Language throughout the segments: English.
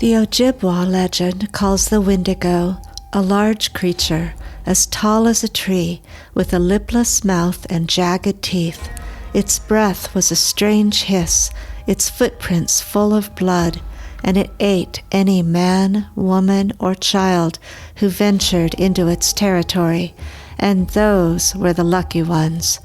The Ojibwa legend calls the Wendigo a large creature as tall as a tree with a lipless mouth and jagged teeth. Its breath was a strange hiss, its footprints full of blood, and it ate any man, woman, or child who ventured into its territory, and those were the lucky ones.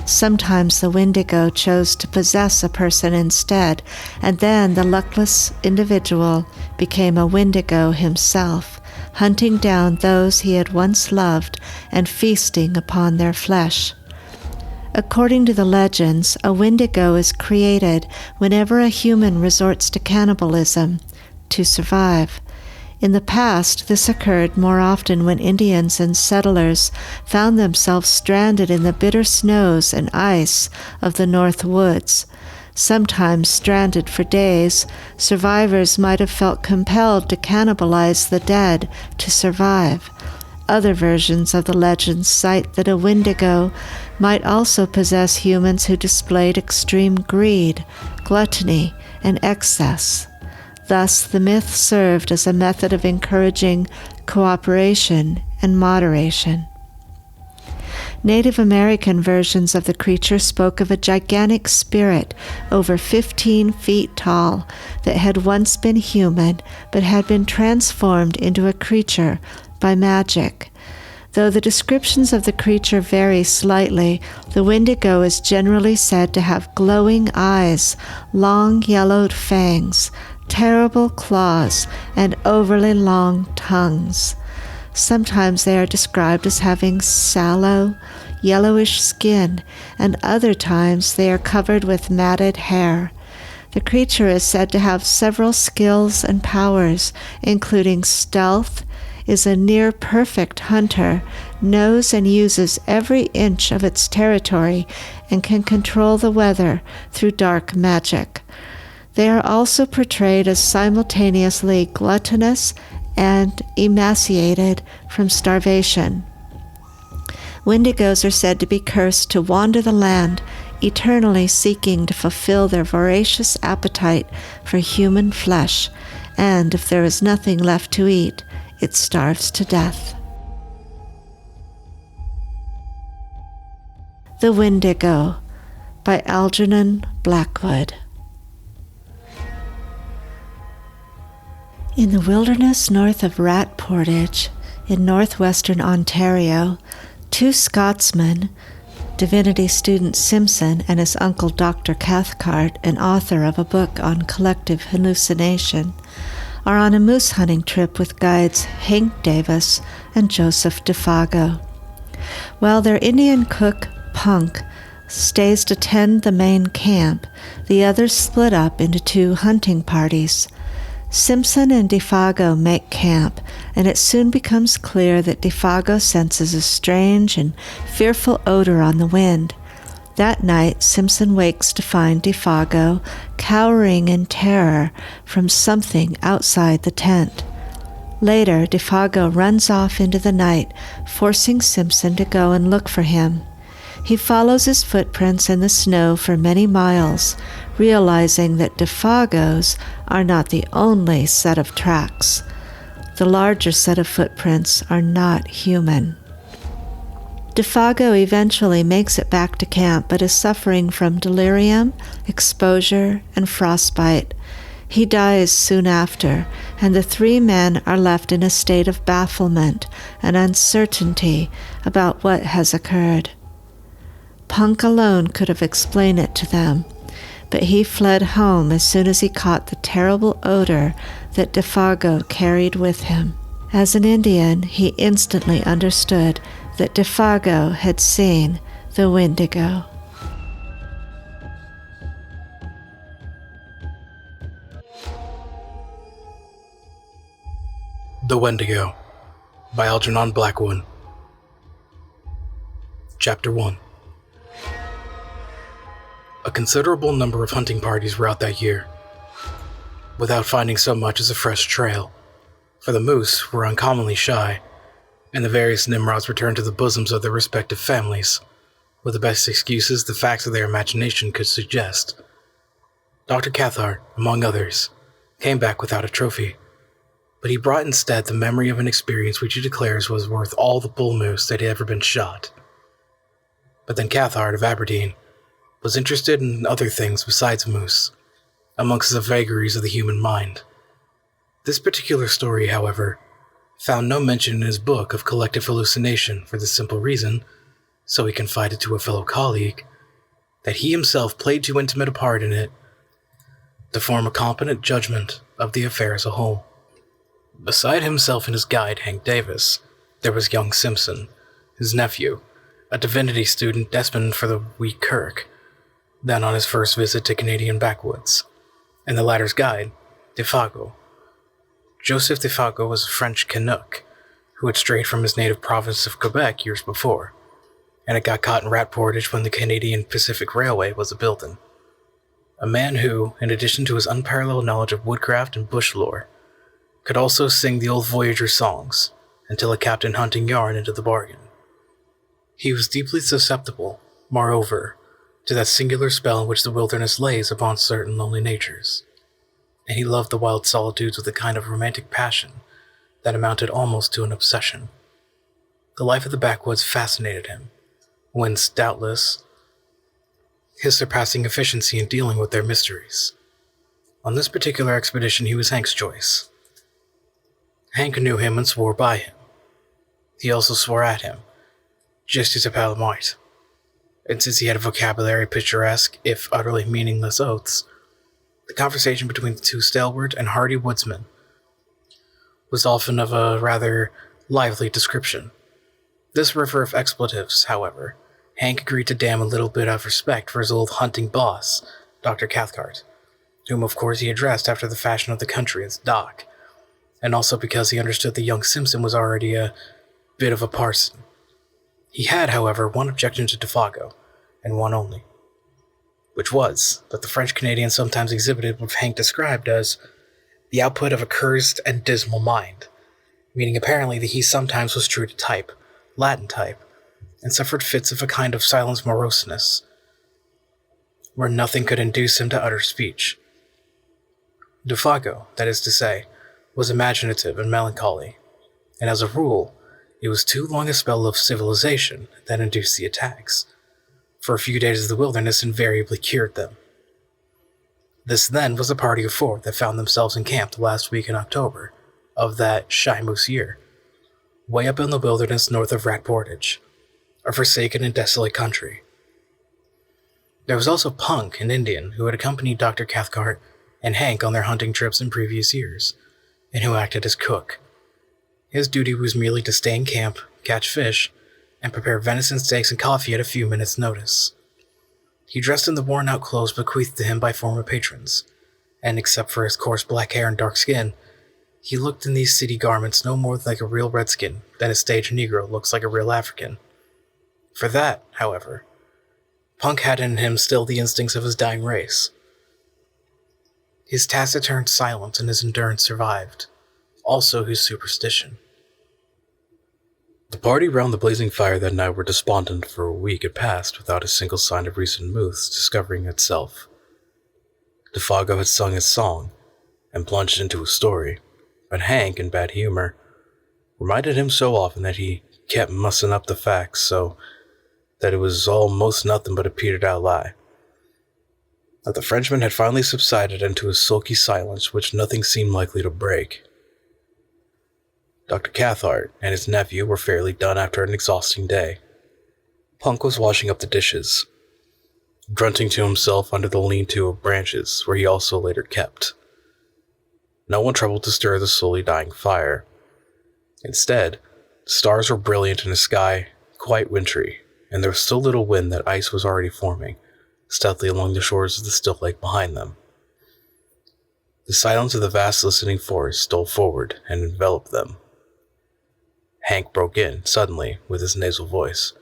Sometimes the Wendigo chose to possess a person instead, and then the luckless individual became a Wendigo himself, hunting down those he had once loved and feasting upon their flesh. According to the legends, a Wendigo is created whenever a human resorts to cannibalism to survive. In the past, this occurred more often when Indians and settlers found themselves stranded in the bitter snows and ice of the North Woods. Sometimes stranded for days, survivors might have felt compelled to cannibalize the dead to survive. Other versions of the legend cite that a Wendigo might also possess humans who displayed extreme greed, gluttony, and excess. Thus, the myth served as a method of encouraging cooperation and moderation. Native American versions of the creature spoke of a gigantic spirit over 15 feet tall that had once been human but had been transformed into a creature by magic. Though the descriptions of the creature vary slightly, the Wendigo is generally said to have glowing eyes, long yellowed fangs, terrible claws, and overly long tongues. Sometimes they are described as having sallow, yellowish skin, and other times they are covered with matted hair. The creature is said to have several skills and powers, including stealth, is a near-perfect hunter, knows and uses every inch of its territory, and can control the weather through dark magic. They are also portrayed as simultaneously gluttonous and emaciated from starvation. Wendigos are said to be cursed to wander the land, eternally seeking to fulfill their voracious appetite for human flesh, and if there is nothing left to eat, it starves to death. The Wendigo by Algernon Blackwood. In the wilderness north of Rat Portage, in Northwestern Ontario, two Scotsmen, divinity student Simpson and his uncle Dr. Cathcart, an author of a book on collective hallucination, are on a moose hunting trip with guides Hank Davis and Joseph Defago. While their Indian cook, Punk, stays to tend the main camp, the others split up into two hunting parties. Simpson and Defago make camp, and it soon becomes clear that Defago senses a strange and fearful odor on the wind. That night, Simpson wakes to find Defago cowering in terror from something outside the tent. Later, Defago runs off into the night, forcing Simpson to go and look for him. He follows his footprints in the snow for many miles, realizing that Defagos are not the only set of tracks. The larger set of footprints are not human. Defago eventually makes it back to camp, but is suffering from delirium, exposure, and frostbite. He dies soon after, and the three men are left in a state of bafflement and uncertainty about what has occurred. Punk alone could have explained it to them, but he fled home as soon as he caught the terrible odor that Defago carried with him. As an Indian, he instantly understood that Defago had seen the Wendigo. The Wendigo by Algernon Blackwood. Chapter 1. A considerable number of hunting parties were out that year, without finding so much as a fresh trail, for the moose were uncommonly shy, and the various Nimrods returned to the bosoms of their respective families, with the best excuses the facts of their imagination could suggest. Dr. Cathcart, among others, came back without a trophy, but he brought instead the memory of an experience which he declares was worth all the bull moose that had ever been shot. But then Cathcart of Aberdeen was interested in other things besides moose, amongst the vagaries of the human mind. This particular story, however, found no mention in his book of collective hallucination for the simple reason, so he confided to a fellow colleague, that he himself played too intimate a part in it to form a competent judgment of the affair as a whole. Beside himself and his guide, Hank Davis, there was young Simpson, his nephew, a divinity student destined for the wee kirk, then on his first visit to Canadian backwoods, and the latter's guide, Defago. Joseph Defago was a French Canuck who had strayed from his native province of Quebec years before, and had got caught in rat portage when the Canadian Pacific Railway was a-building. A man who, in addition to his unparalleled knowledge of woodcraft and bush lore, could also sing the old voyager songs, until a captain hunting yarn into the bargain. He was deeply susceptible, moreover, to that singular spell in which the wilderness lays upon certain lonely natures, and he loved the wild solitudes with a kind of romantic passion that amounted almost to an obsession. The life of the backwoods fascinated him, whence, doubtless, his surpassing efficiency in dealing with their mysteries. On this particular expedition he was Hank's choice. Hank knew him and swore by him. He also swore at him, just as a pal might. And since he had a vocabulary picturesque, if utterly meaningless oaths, the conversation between the two stalwart and hardy woodsmen was often of a rather lively description. This river of expletives, however, Hank agreed to dam a little bit of respect for his old hunting boss, Dr. Cathcart, whom of course he addressed after the fashion of the country as Doc, and also because he understood that young Simpson was already a bit of a parson. He had, however, one objection to Defago, and one only, which was that the French Canadian sometimes exhibited what Hank described as the output of a cursed and dismal mind, meaning apparently that he sometimes was true to type, Latin type, and suffered fits of a kind of silent moroseness, where nothing could induce him to utter speech. Defago, that is to say, was imaginative and melancholy, and as a rule, it was too long a spell of civilization that induced the attacks, for a few days of the wilderness invariably cured them. This then was a party of 4 that found themselves encamped the last week in October of that shy moose year, way up in the wilderness north of Rat Portage, a forsaken and desolate country. There was also Punk, an Indian, who had accompanied Dr. Cathcart and Hank on their hunting trips in previous years, and who acted as cook. His duty was merely to stay in camp, catch fish, and prepare venison steaks and coffee at a few minutes' notice. He dressed in the worn-out clothes bequeathed to him by former patrons, and except for his coarse black hair and dark skin, he looked in these city garments no more like a real redskin than a stage Negro looks like a real African. For that, however, Punk had in him still the instincts of his dying race. His taciturn silence and his endurance survived, also his superstition. The party round the blazing fire that night were despondent, for a week had passed without a single sign of recent moose discovering itself. Defago had sung his song and plunged into his story, but Hank, in bad humor, reminded him so often that he kept mussing up the facts so that it was almost nothing but a petered-out lie. That the Frenchman had finally subsided into a sulky silence which nothing seemed likely to break. Dr. Cathcart and his nephew were fairly done after an exhausting day. Punk was washing up the dishes, grunting to himself under the lean-to of branches where he also later kept. No one troubled to stir the slowly dying fire. Instead, the stars were brilliant in a sky quite wintry, and there was so little wind that ice was already forming stealthily along the shores of the still lake behind them. The silence of the vast listening forest stole forward and enveloped them. Hank broke in, suddenly, with his nasal voice.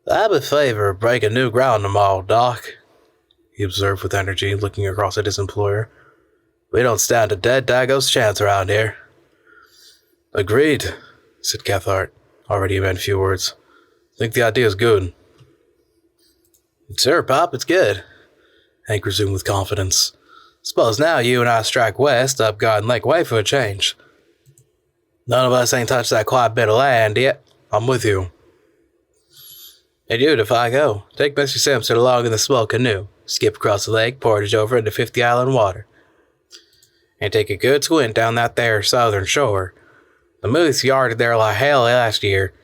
"I'd be favor of breaking new ground tomorrow, Doc," he observed with energy, looking across at his employer. "We don't stand a dead dago's chance around here." "Agreed," said Cathcart, already a man of few words. "Think the idea's good." "Sure, Pop, it's good," Hank resumed with confidence. Suppose now you and I strike west up Garden Lake Way for a change. None of us ain't touched that quiet bit of land yet. I'm with you. And you, Defago, take Mr. Simpson along in the small canoe, skip across the lake, portage over into 50 Island water, and take a good squint down that there southern shore. The moose yarded there like hell last year,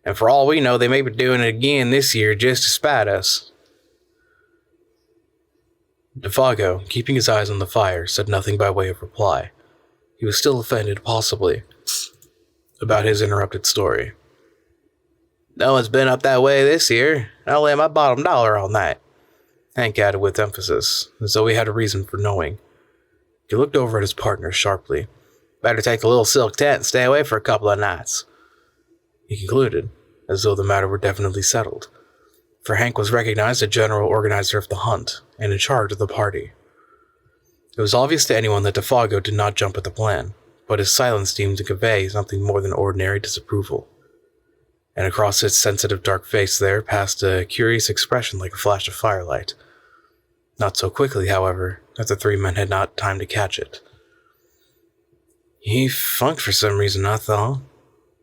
and for all we know, they may be doing it again this year just to spite us. Defago, keeping his eyes on the fire, said nothing by way of reply. He was still offended, possibly, about his interrupted story. No one's been up that way this year. I'll lay my bottom dollar on that, Hank added with emphasis, as though he had a reason for knowing. He looked over at his partner sharply. Better take the little silk tent and stay away for a couple of nights, he concluded, as though the matter were definitely settled, for Hank was recognized as general organizer of the hunt and in charge of the party. It was obvious to anyone that Defago did not jump at the plan, but his silence seemed to convey something more than ordinary disapproval. And across its sensitive dark face there passed a curious expression like a flash of firelight. Not so quickly, however, that the three men had not time to catch it. He funked for some reason, I thought,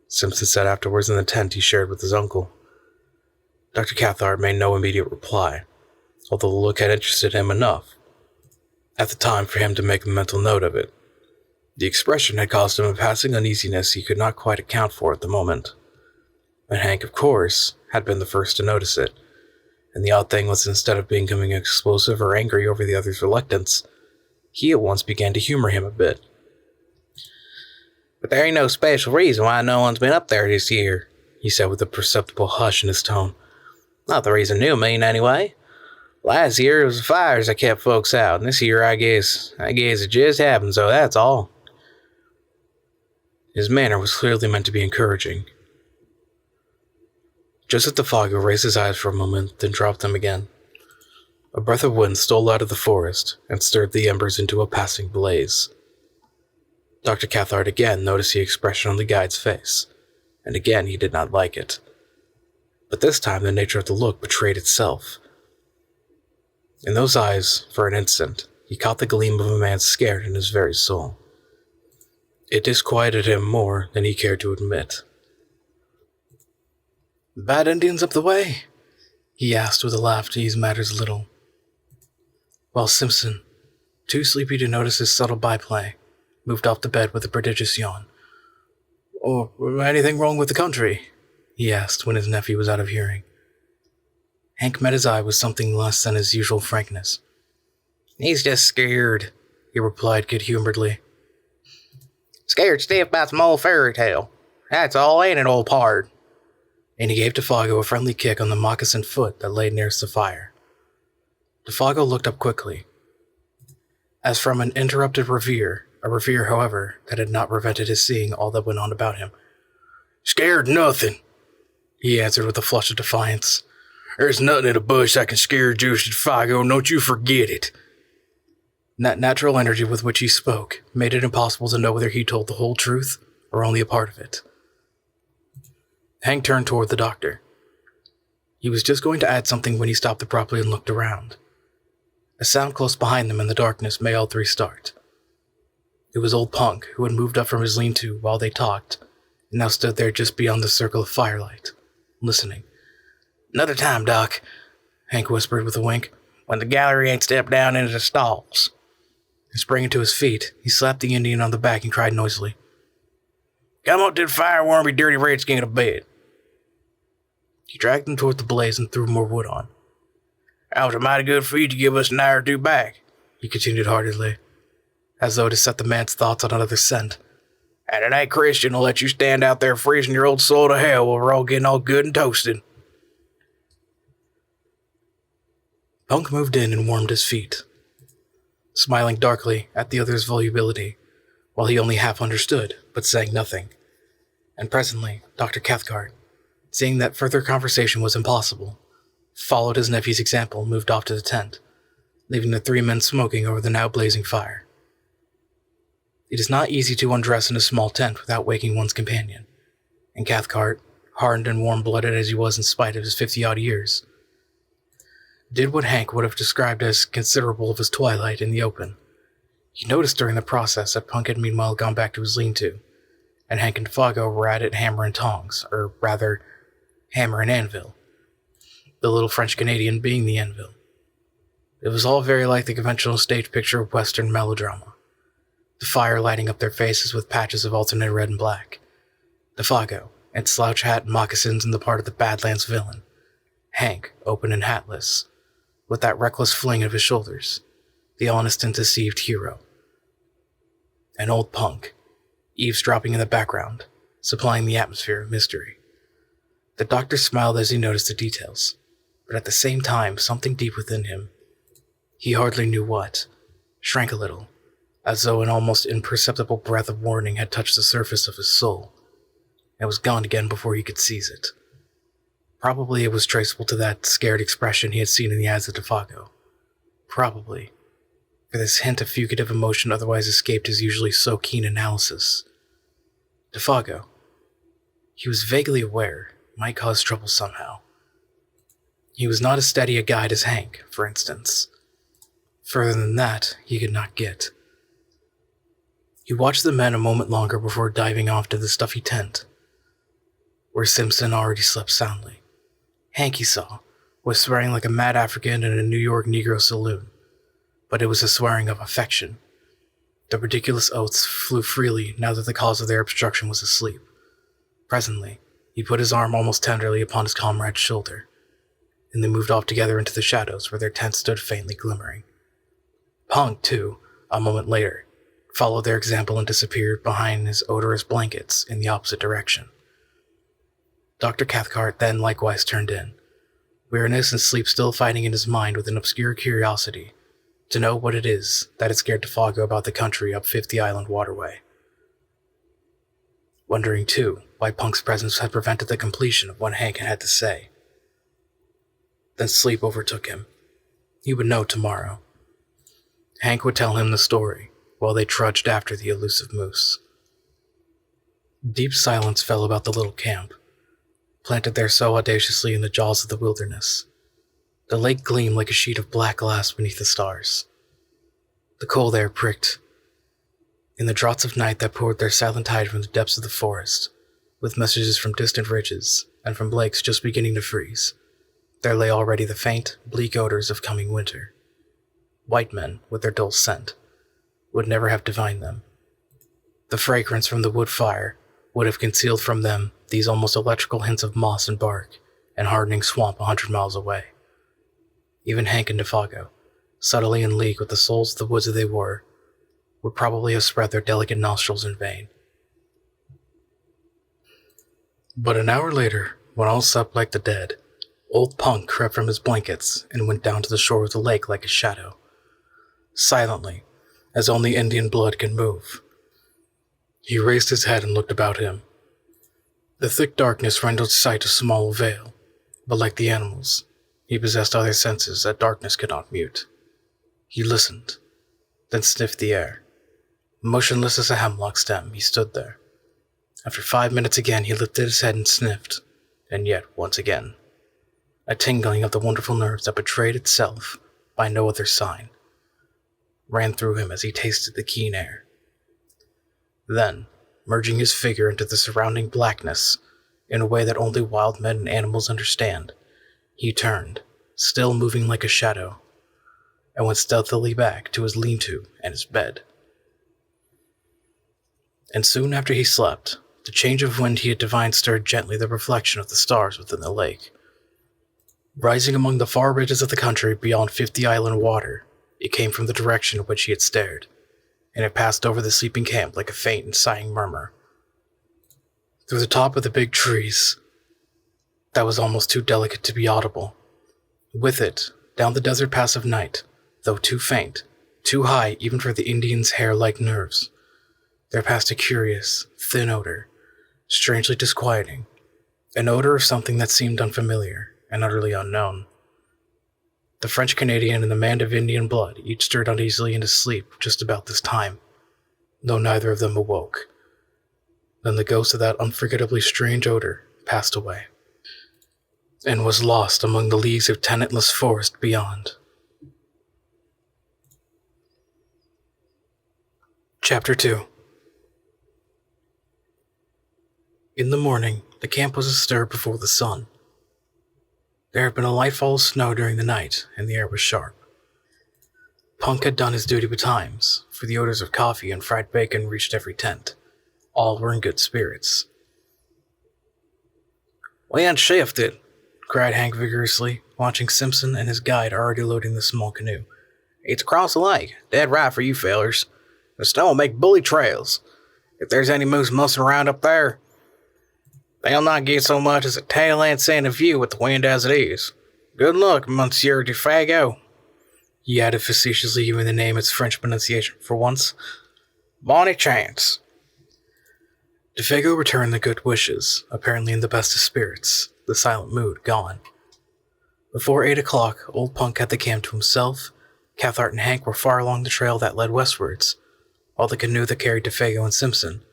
Simpson said afterwards in the tent he shared with his uncle. Dr. Cathcart made no immediate reply, although the look had interested him enough at the time for him to make a mental note of it. The expression had caused him a passing uneasiness he could not quite account for at the moment. And Hank, of course, had been the first to notice it, and the odd thing was instead of becoming explosive or angry over the other's reluctance, he at once began to humor him a bit. But there ain't no special reason why no one's been up there this year, he said with a perceptible hush in his tone. Not the reason you mean, anyway. Last year it was the fires that kept folks out, and this year I guess it just happened, so that's all. His manner was clearly meant to be encouraging. Joseph Defago raised his eyes for a moment, then dropped them again. A breath of wind stole out of the forest and stirred the embers into a passing blaze. Dr. Cathcart again noticed the expression on the guide's face, and again he did not like it. But this time the nature of the look betrayed itself. In those eyes, for an instant, he caught the gleam of a man scared in his very soul. It disquieted him more than he cared to admit. "Bad Indians up the way?" he asked with a laugh to ease matters a little, while Simpson, too sleepy to notice his subtle byplay, moved off the bed with a prodigious yawn. "Or anything wrong with the country?" he asked when his nephew was out of hearing. Hank met his eye with something less than his usual frankness. "He's just scared," he replied good-humoredly. "Scared stiff by some old fairy tale. That's all, ain't it, old pard?" And he gave Defago a friendly kick on the moccasined foot that lay nearest the fire. Defago looked up quickly, as from an interrupted reverie, a reverie, however, that had not prevented his seeing all that went on about him. "Scared nothing," he answered with a flush of defiance. "There's nothing in the bush that can scare Joseph Defago, don't you forget it." That natural energy with which he spoke made it impossible to know whether he told the whole truth or only a part of it. Hank turned toward the doctor. He was just going to add something when he stopped abruptly and looked around. A sound close behind them in the darkness made all three start. It was old Punk, who had moved up from his lean-to while they talked, and now stood there just beyond the circle of firelight, listening. "Another time, Doc," Hank whispered with a wink, "when the gallery ain't stepped down into the stalls." And springing to his feet, he slapped the Indian on the back and cried noisily, "Come up to the fire, warm your dirty redskin to bed." He dragged him toward the blaze and threw more wood on. "That was a mighty good feed to give us an hour or two back," he continued heartily, as though to set the man's thoughts on another scent. "And it ain't Christian to let you stand out there freezing your old soul to hell while we're all getting all good and toasted." Punk moved in and warmed his feet, smiling darkly at the other's volubility, while he only half understood, but saying nothing. And presently, Dr. Cathcart, seeing that further conversation was impossible, followed his nephew's example and moved off to the tent, leaving the three men smoking over the now blazing fire. It is not easy to undress in a small tent without waking one's companion, and Cathcart, hardened and warm-blooded as he was in spite of his 50-odd years, did what Hank would have described as considerable of his twilight in the open. He noticed during the process that Punk had meanwhile gone back to his lean-to, and Hank and Defago were at it hammer and tongs, or rather, hammer and anvil, the little French-Canadian being the anvil. It was all very like the conventional stage picture of Western melodrama, the fire lighting up their faces with patches of alternate red and black. Defago, in slouch hat and moccasins in the part of the Badlands villain. Hank, open and hatless, with that reckless fling of his shoulders, the honest and deceived hero. And old Punk, eavesdropping in the background, supplying the atmosphere of mystery. The doctor smiled as he noticed the details, but at the same time something deep within him, he hardly knew what, shrank a little, as though an almost imperceptible breath of warning had touched the surface of his soul, and was gone again before he could seize it. Probably it was traceable to that scared expression he had seen in the eyes of Defago. Probably, for this hint of fugitive emotion otherwise escaped his usually so keen analysis. Defago, he was vaguely aware, might cause trouble somehow. He was not as steady a guide as Hank, for instance. Further than that, he could not get. He watched the men a moment longer before diving off to the stuffy tent, where Simpson already slept soundly. Hank, he saw, was swearing like a mad African in a New York Negro saloon, but it was a swearing of affection. The ridiculous oaths flew freely now that the cause of their obstruction was asleep. Presently, he put his arm almost tenderly upon his comrade's shoulder, and they moved off together into the shadows where their tent stood faintly glimmering. Punk, too, a moment later, followed their example and disappeared behind his odorous blankets in the opposite direction. Dr. Cathcart then likewise turned in, weariness and sleep still fighting in his mind with an obscure curiosity to know what it is that had scared Defago about the country up 50 Island Waterway. Wondering, too, why Punk's presence had prevented the completion of what Hank had to say. Then sleep overtook him. He would know tomorrow. Hank would tell him the story while they trudged after the elusive moose. Deep silence fell about the little camp, planted there so audaciously in the jaws of the wilderness. The lake gleamed like a sheet of black glass beneath the stars. The cold air pricked. In the draughts of night that poured their silent tide from the depths of the forest, with messages from distant ridges and from lakes just beginning to freeze, there lay already the faint, bleak odors of coming winter. White men, with their dull scent, would never have divined them. The fragrance from the wood fire would have concealed from them these almost electrical hints of moss and bark and hardening swamp 100 miles away. Even Hank and Defago, subtly in league with the souls of the woods that they were, would probably have spread their delicate nostrils in vain. But an hour later, when all slept like the dead, old Punk crept from his blankets and went down to the shore of the lake like a shadow, silently, as only Indian blood can move. He raised his head and looked about him. The thick darkness rendered sight a small veil, but like the animals, he possessed other senses that darkness could not mute. He listened, then sniffed the air. Motionless as a hemlock stem, he stood there. After 5 minutes again, he lifted his head and sniffed, and yet once again. A tingling of the wonderful nerves that betrayed itself by no other sign ran through him as he tasted the keen air. Then, merging his figure into the surrounding blackness in a way that only wild men and animals understand, he turned, still moving like a shadow, and went stealthily back to his lean-to and his bed. And soon after he slept, the change of wind he had divined stirred gently the reflection of the stars within the lake. Rising among the far ridges of the country beyond 50 Island water, it came from the direction in which he had stared, and it passed over the sleeping camp like a faint and sighing murmur. Through the top of the big trees, that was almost too delicate to be audible. With it, down the desert pass of night, though too faint, too high even for the Indian's hair-like nerves, there passed a curious, thin odor, strangely disquieting, an odor of something that seemed unfamiliar and utterly unknown. The French-Canadian and the man of Indian blood each stirred uneasily into sleep just about this time, though neither of them awoke. Then the ghost of that unforgettably strange odor passed away. and was lost among the leagues of tenantless forest beyond. Chapter 2. In the morning, the camp was astir before the sun. There had been a light fall of snow during the night, and the air was sharp. Punk had done his duty betimes, for the odors of coffee and fried bacon reached every tent. All were in good spirits. "We ain't shifted," cried Hank vigorously, watching Simpson and his guide already loading the small canoe. "It's across the lake, dead right for you fellers. The snow will make bully trails. If there's any moose mussing around up there, they'll not get so much as a tail end sand of view with the wind as it is. Good luck, Monsieur Defago," he added facetiously, giving the name its French pronunciation for once. "Bonny chance." Defago returned the good wishes, apparently in the best of spirits, the silent mood gone. Before 8 o'clock, old Punk had the camp to himself. Cathcart and Hank were far along the trail that led westwards, while the canoe that carried Defago and Simpson,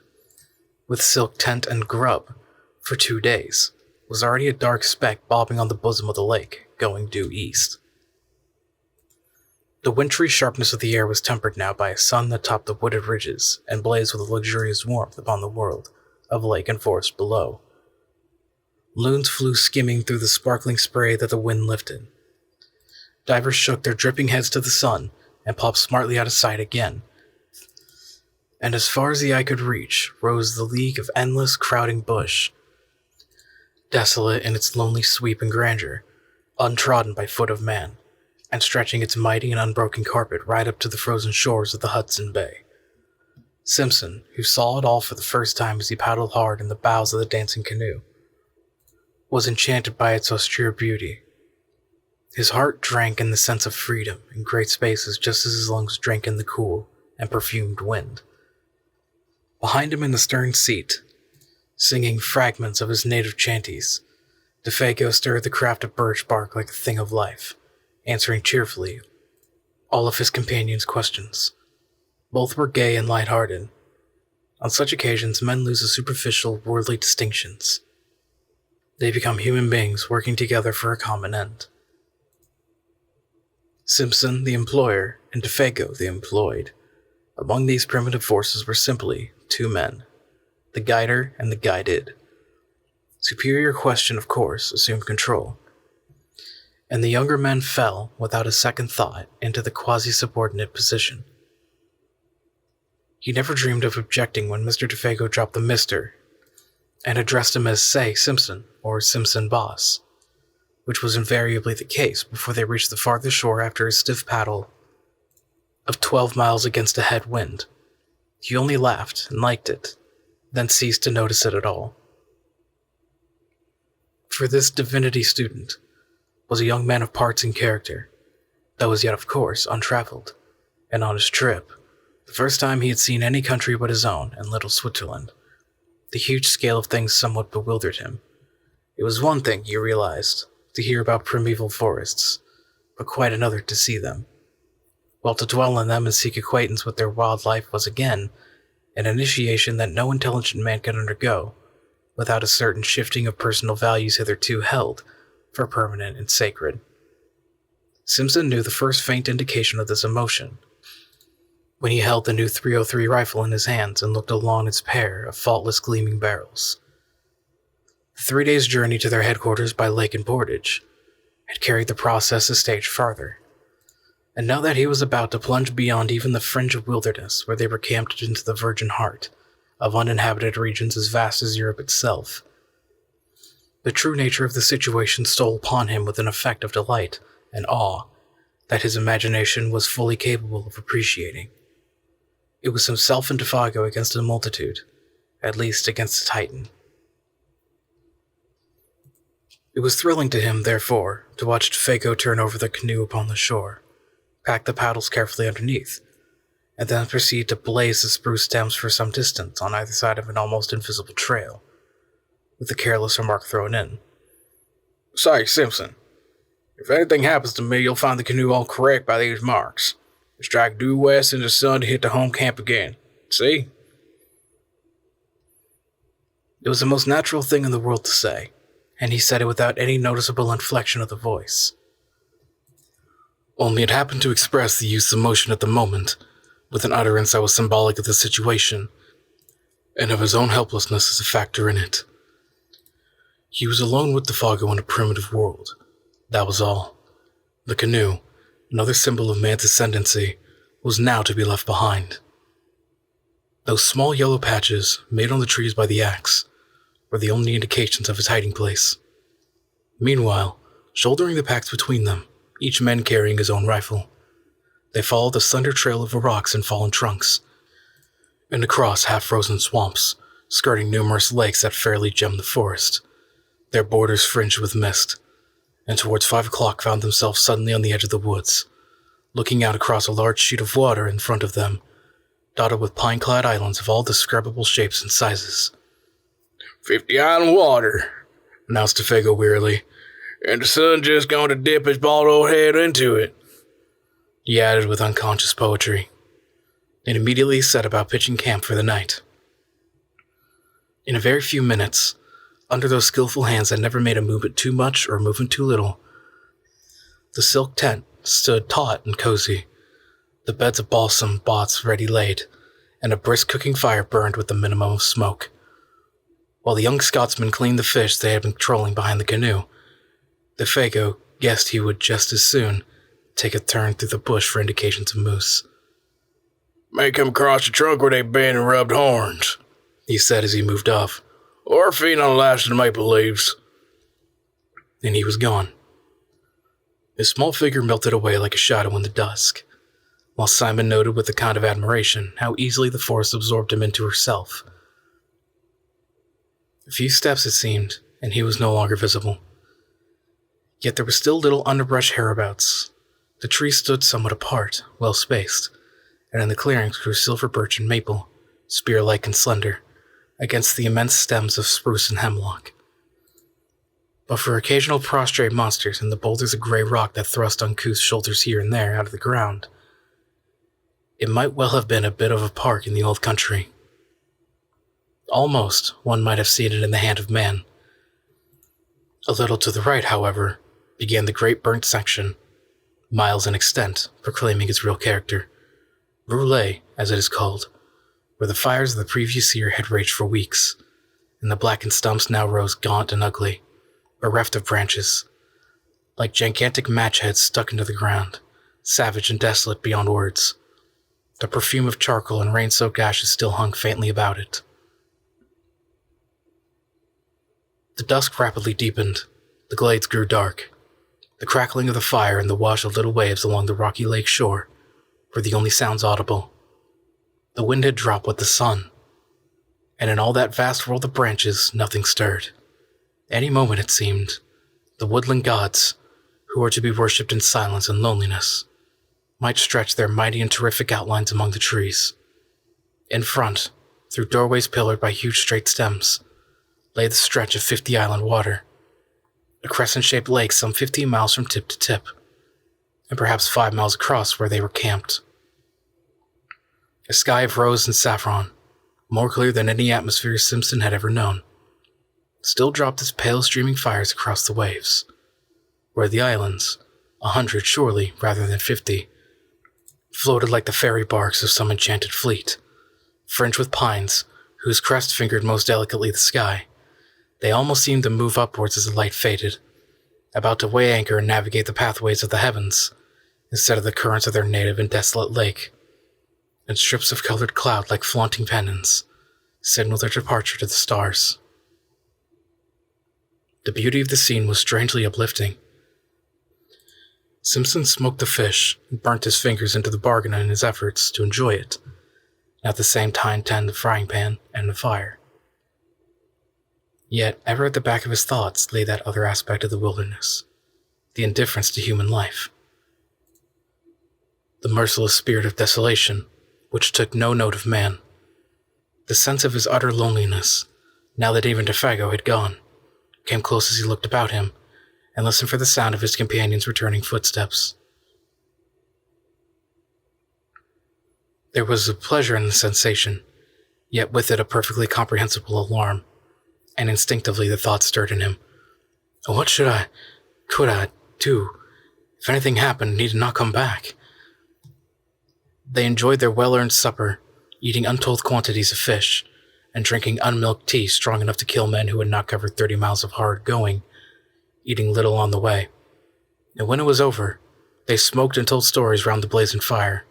with silk tent and grub, for 2 days, was already a dark speck bobbing on the bosom of the lake, going due east. The wintry sharpness of the air was tempered now by a sun that topped the wooded ridges and blazed with a luxurious warmth upon the world of lake and forest below. Loons flew skimming through the sparkling spray that the wind lifted. Divers shook their dripping heads to the sun and popped smartly out of sight again. And as far as the eye could reach rose the league of endless, crowding bush, desolate in its lonely sweep and grandeur, untrodden by foot of man, and stretching its mighty and unbroken carpet right up to the frozen shores of the Hudson Bay. Simpson, who saw it all for the first time as he paddled hard in the bows of the dancing canoe, was enchanted by its austere beauty. His heart drank in the sense of freedom in great spaces just as his lungs drank in the cool and perfumed wind. Behind him in the stern seat, singing fragments of his native chanties, Defago stirred the craft of birch bark like a thing of life, answering cheerfully all of his companions' questions. Both were gay and light-hearted. On such occasions, men lose the superficial, worldly distinctions. They become human beings working together for a common end. Simpson, the employer, and Defago, the employed. Among these primitive forces were simply 2 men, the guider and the guided. Superior question, of course, assumed control, and the younger man fell, without a second thought, into the quasi-subordinate position. He never dreamed of objecting when Mr. Defago dropped the Mr. and addressed him as, say, Simpson, or Simpson Boss, which was invariably the case before they reached the farther shore after a stiff paddle of 12 miles against a head wind. He only laughed and liked it, then ceased to notice it at all. For this divinity student was a young man of parts and character, though as yet, of course, untraveled, and on his trip, the first time he had seen any country but his own and little Switzerland, the huge scale of things somewhat bewildered him. It was one thing, he realized, to hear about primeval forests, but quite another to see them, while to dwell in them and seek acquaintance with their wildlife was again an initiation that no intelligent man could undergo without a certain shifting of personal values hitherto held for permanent and sacred. Simpson knew the first faint indication of this emotion when he held the new .303 rifle in his hands and looked along its pair of faultless gleaming barrels. The 3 days' journey to their headquarters by lake and portage had carried the process a stage farther, and now that he was about to plunge beyond even the fringe of wilderness where they were camped into the virgin heart of uninhabited regions as vast as Europe itself, the true nature of the situation stole upon him with an effect of delight and awe that his imagination was fully capable of appreciating. It was himself and Defago against a multitude, at least against a Titan. It was thrilling to him, therefore, to watch Defago turn over the canoe upon the shore, pack the paddles carefully underneath, and then proceed to blaze the spruce stems for some distance on either side of an almost invisible trail, with a careless remark thrown in. "Say, Simpson, if anything happens to me, you'll find the canoe all correct by these marks. Strike due west in the sun to hit the home camp again. See?" It was the most natural thing in the world to say, and he said it without any noticeable inflection of the voice. Only it happened to express the youth's emotion at the moment, with an utterance that was symbolic of the situation, and of his own helplessness as a factor in it. He was alone with Defago in a primitive world. That was all. The canoe, another symbol of man's ascendancy, was now to be left behind. Those small yellow patches, made on the trees by the axe, were the only indications of his hiding place. Meanwhile, shouldering the packs between them, each man carrying his own rifle, they followed the slender trail of rocks and fallen trunks, and across half-frozen swamps, skirting numerous lakes that fairly gemmed the forest, their borders fringed with mist, and towards 5 o'clock found themselves suddenly on the edge of the woods, looking out across a large sheet of water in front of them, dotted with pine-clad islands of all describable shapes and sizes. 50 island water, announced Defago wearily, and the sun just going to dip his bald old head into it, he added with unconscious poetry, and immediately set about pitching camp for the night. In a very few minutes, under those skillful hands that never made a movement too much or a movement too little, the silk tent stood taut and cozy, the beds of balsam boughs ready laid, and a brisk cooking fire burned with the minimum of smoke. While the young Scotsman cleaned the fish they had been trolling behind the canoe, Defago guessed he would just as soon take a turn through the bush for indications of moose. "May come across the trunk where they've been and rubbed horns," he said as he moved off, "or feeding on the last of the maple leaves." And he was gone. His small figure melted away like a shadow in the dusk, while Simon noted with a kind of admiration how easily the forest absorbed him into herself. A few steps, it seemed, and he was no longer visible. Yet there was still little underbrush hereabouts. The trees stood somewhat apart, well spaced, and in the clearings grew silver birch and maple, spear-like and slender, against the immense stems of spruce and hemlock. But for occasional prostrate monsters and the boulders of gray rock that thrust uncouth shoulders here and there out of the ground, it might well have been a bit of a park in the old country. Almost, one might have seen it in the hand of man. A little to the right, however, began the great burnt section, miles in extent, proclaiming its real character. Brûlé, as it is called, where the fires of the previous year had raged for weeks, and the blackened stumps now rose gaunt and ugly, bereft of branches, like gigantic match heads stuck into the ground, savage and desolate beyond words. The perfume of charcoal and rain-soaked ashes still hung faintly about it. The dusk rapidly deepened. The glades grew dark. The crackling of the fire and the wash of little waves along the rocky lake shore were the only sounds audible. The wind had dropped with the sun, and in all that vast world of branches nothing stirred. Any moment, it seemed, the woodland gods, who were to be worshipped in silence and loneliness, might stretch their mighty and terrific outlines among the trees. In front, through doorways pillared by huge straight stems, lay the stretch of 50 island water, a crescent-shaped lake some 15 miles from tip to tip, and perhaps 5 miles across where they were camped. A sky of rose and saffron, more clear than any atmosphere Simpson had ever known, still dropped its pale streaming fires across the waves, where the islands, 100 surely rather than 50, floated like the fairy barks of some enchanted fleet, fringed with pines whose crest fingered most delicately the sky. They almost seemed to move upwards as the light faded, about to weigh anchor and navigate the pathways of the heavens, instead of the currents of their native and desolate lake, and strips of colored cloud like flaunting pennons signaled their departure to the stars. The beauty of the scene was strangely uplifting. Simpson smoked the fish and burnt his fingers into the bargain in his efforts to enjoy it, and at the same time tend the frying pan and the fire. Yet, ever at the back of his thoughts lay that other aspect of the wilderness, the indifference to human life. The merciless spirit of desolation, which took no note of man. The sense of his utter loneliness, now that even Defago had gone, came close as he looked about him, and listened for the sound of his companion's returning footsteps. There was a pleasure in the sensation, yet with it a perfectly comprehensible alarm, and instinctively the thought stirred in him, What could I do? If anything happened, need not come back. They enjoyed their well-earned supper, eating untold quantities of fish, and drinking unmilked tea strong enough to kill men who had not covered 30 miles of hard going, eating little on the way. And when it was over, they smoked and told stories round the blazing fire,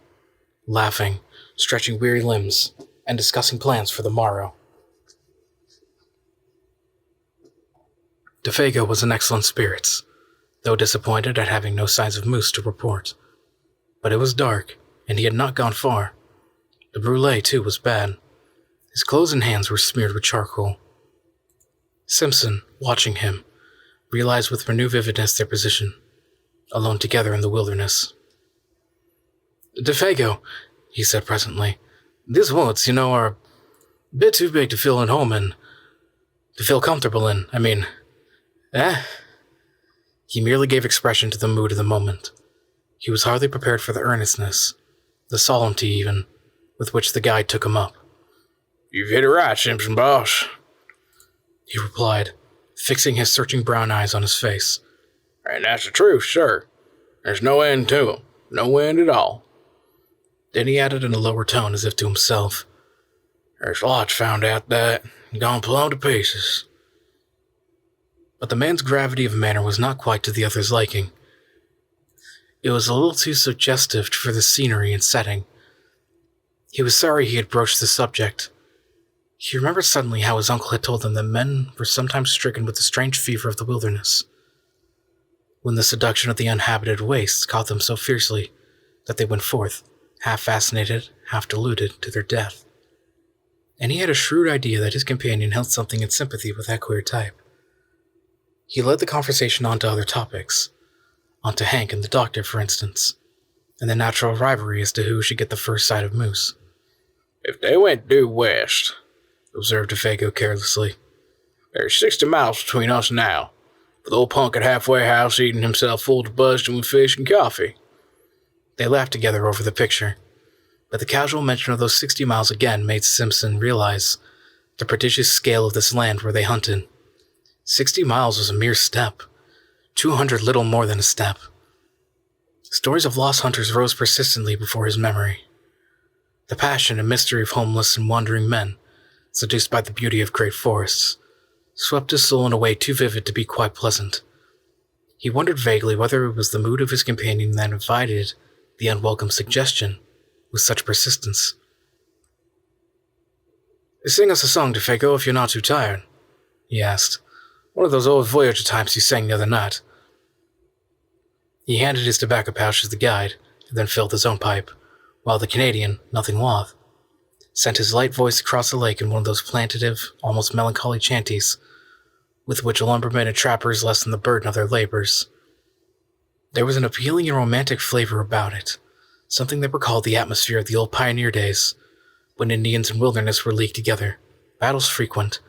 laughing, stretching weary limbs, and discussing plans for the morrow. Defago was in excellent spirits, though disappointed at having no signs of moose to report. But it was dark, and he had not gone far. The brulee, too, was bad. His clothes and hands were smeared with charcoal. Simpson, watching him, realized with renewed vividness their position, alone together in the wilderness. "Defago," he said presently, "these woods, are a bit too big to feel at home in. To feel comfortable in, I mean. Eh?" He merely gave expression to the mood of the moment. He was hardly prepared for the earnestness, the solemnity even, with which the guide took him up. "You've hit it right, Simpson, boss," he replied, fixing his searching brown eyes on his face. "And that's the truth, sir. There's no end to 'em. No end at all." Then he added in a lower tone as if to himself, "There's lots found out that gone plumb to pieces." But the man's gravity of manner was not quite to the other's liking. It was a little too suggestive for the scenery and setting. He was sorry he had broached the subject. He remembered suddenly how his uncle had told him that men were sometimes stricken with the strange fever of the wilderness, when the seduction of the uninhabited wastes caught them so fiercely that they went forth, half fascinated, half deluded, to their death. And he had a shrewd idea that his companion held something in sympathy with that queer type. He led the conversation on to other topics, on to Hank and the doctor, for instance, and the natural rivalry as to who should get the first sight of moose. "If they went due west," observed Defago carelessly, "there's 60 miles between us now, with old Punk at halfway house eating himself full to bursting with fish and coffee." They laughed together over the picture, but the casual mention of those 60 miles again made Simpson realize the prodigious scale of this land where they hunted. 60 miles was a mere step, 200 little more than a step. Stories of lost hunters rose persistently before his memory. The passion and mystery of homeless and wandering men, seduced by the beauty of great forests, swept his soul in a way too vivid to be quite pleasant. He wondered vaguely whether it was the mood of his companion that invited the unwelcome suggestion with such persistence. "Sing us a song, Defago, if you're not too tired," he asked. "One of those old Voyager types you sang the other night." He handed his tobacco pouch to the guide, and then filled his own pipe, while the Canadian, nothing loth, sent his light voice across the lake in one of those plaintive, almost melancholy chanties, with which lumbermen and trappers lessen the burden of their labors. There was an appealing and romantic flavor about it, something that recalled the atmosphere of the old pioneer days, when Indians and wilderness were leagued together, battles frequent,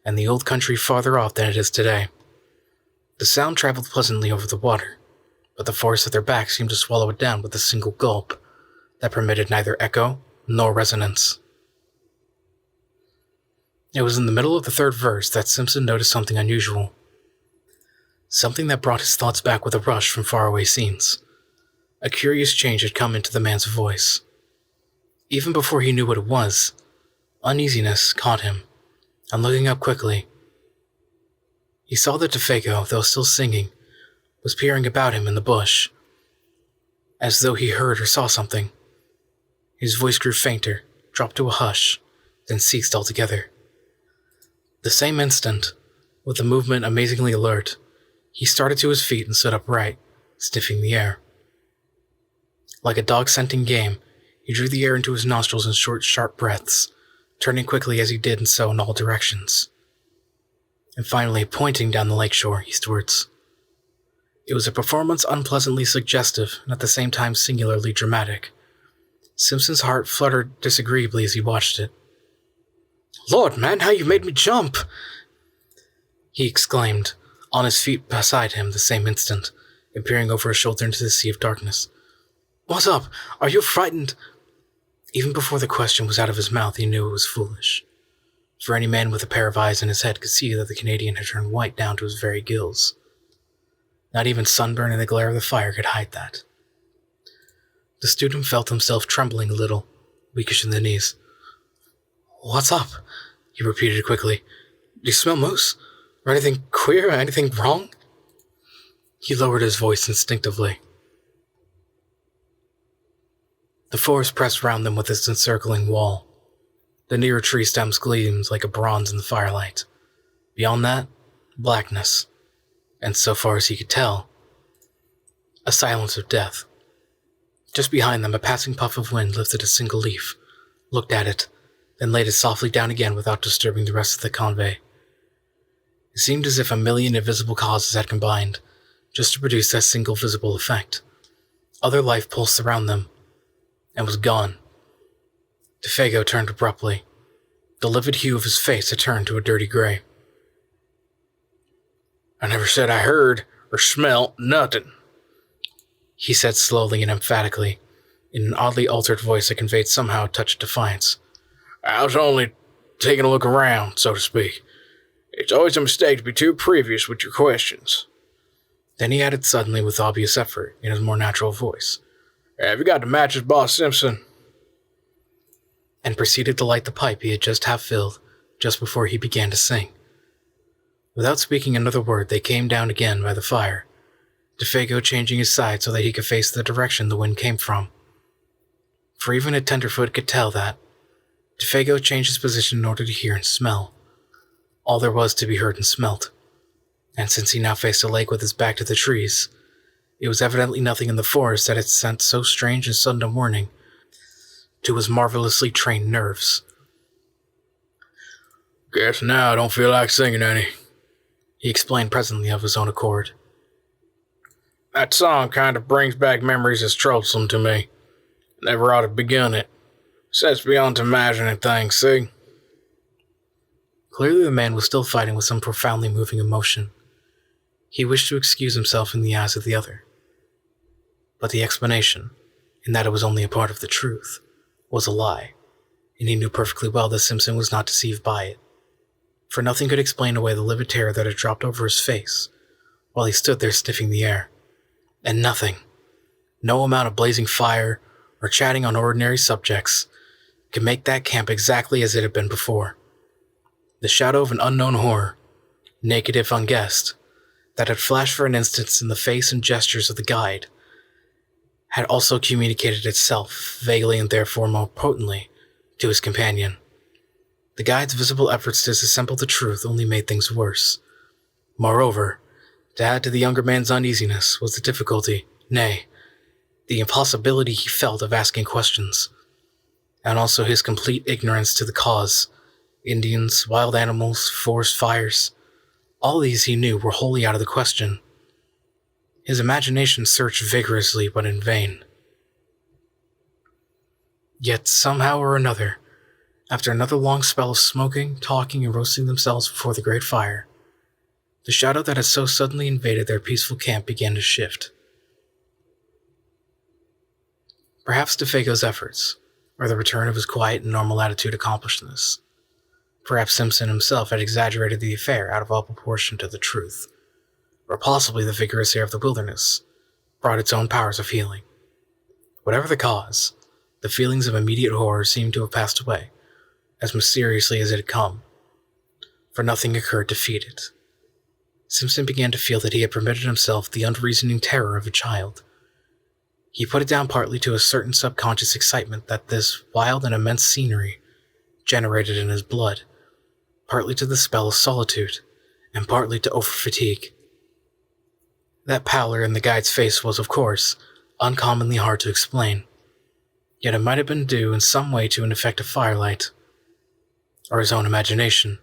and the old country farther off than it is today. The sound traveled pleasantly over the water, but the force at their back seemed to swallow it down with a single gulp that permitted neither echo nor resonance. It was in the middle of the third verse that Simpson noticed something unusual, something that brought his thoughts back with a rush from faraway scenes. A curious change had come into the man's voice. Even before he knew what it was, uneasiness caught him, and looking up quickly, he saw that Defago, though still singing, was peering about him in the bush, as though he heard or saw something. His voice grew fainter, dropped to a hush, then ceased altogether. The same instant, with a movement amazingly alert, he started to his feet and stood upright, sniffing the air. Like a dog scenting game, he drew the air into his nostrils in short, sharp breaths, turning quickly as he did so in all directions, and finally pointing down the lakeshore eastwards. It was a performance unpleasantly suggestive and at the same time singularly dramatic. Simpson's heart fluttered disagreeably as he watched it. "Lord, man, how you made me jump!" he exclaimed, on his feet beside him the same instant, and peering over his shoulder into the sea of darkness. "What's up? Are you frightened?" Even before the question was out of his mouth, he knew it was foolish, for any man with a pair of eyes in his head could see that the Canadian had turned white down to his very gills. Not even sunburn and the glare of the fire could hide that. The student felt himself trembling a little, weakish in the knees. "What's up?" he repeated quickly. "Do you smell moose? Or anything queer? Anything wrong?" He lowered his voice instinctively. The forest pressed round them with its encircling wall. The nearer tree stems gleamed like a bronze in the firelight. Beyond that, blackness. And so far as he could tell, a silence of death. Just behind them, a passing puff of wind lifted a single leaf, looked at it, then laid it softly down again without disturbing the rest of the convey. It seemed as if a million invisible causes had combined, just to produce that single visible effect. Other life pulsed around them, and was gone. Defago turned abruptly. The livid hue of his face had turned to a dirty gray. "I never said I heard or smelt nothing," he said slowly and emphatically, in an oddly altered voice that conveyed somehow a touch of defiance. "I was only taking a look around, so to speak. It's always a mistake to be too previous with your questions." Then he added suddenly with obvious effort, in his more natural voice, "Have you got the matches, Boss Simpson?" And proceeded to light the pipe he had just half filled, just before he began to sing. Without speaking another word, they came down again by the fire, Defago changing his side so that he could face the direction the wind came from. For even a tenderfoot could tell that Defago changed his position in order to hear and smell all there was to be heard and smelt. And since he now faced a lake with his back to the trees, it was evidently nothing in the forest that had sent so strange and sudden a warning to his marvelously trained nerves. "Guess now I don't feel like singing any," he explained presently of his own accord. "That song kind of brings back memories that's troublesome to me. Never ought to begun it. Sets me on to imagining things, see?" Clearly the man was still fighting with some profoundly moving emotion. He wished to excuse himself in the eyes of the other. But the explanation, in that it was only a part of the truth, was a lie, and he knew perfectly well that Simpson was not deceived by it. For nothing could explain away the livid terror that had dropped over his face while he stood there sniffing the air. And nothing, no amount of blazing fire or chatting on ordinary subjects, could make that camp exactly as it had been before. The shadow of an unknown horror, naked if unguessed, that had flashed for an instant in the face and gestures of the guide, had also communicated itself, vaguely and therefore more potently, to his companion. The guide's visible efforts to dissemble the truth only made things worse. Moreover, to add to the younger man's uneasiness was the difficulty, nay, the impossibility he felt of asking questions, and also his complete ignorance to the cause. Indians, wild animals, forest fires, all these he knew were wholly out of the question. His imagination searched vigorously, but in vain. Yet somehow or another, after another long spell of smoking, talking, and roasting themselves before the great fire, the shadow that had so suddenly invaded their peaceful camp began to shift. Perhaps Defago's efforts, or the return of his quiet and normal attitude, accomplished this. Perhaps Simpson himself had exaggerated the affair out of all proportion to the truth, or possibly the vigorous air of the wilderness brought its own powers of healing. Whatever the cause, the feelings of immediate horror seemed to have passed away, as mysteriously as it had come, for nothing occurred to feed it. Simpson began to feel that he had permitted himself the unreasoning terror of a child. He put it down partly to a certain subconscious excitement that this wild and immense scenery generated in his blood, partly to the spell of solitude, and partly to over-fatigue. That pallor in the guide's face was, of course, uncommonly hard to explain, yet it might have been due in some way to an effect of firelight, or his own imagination.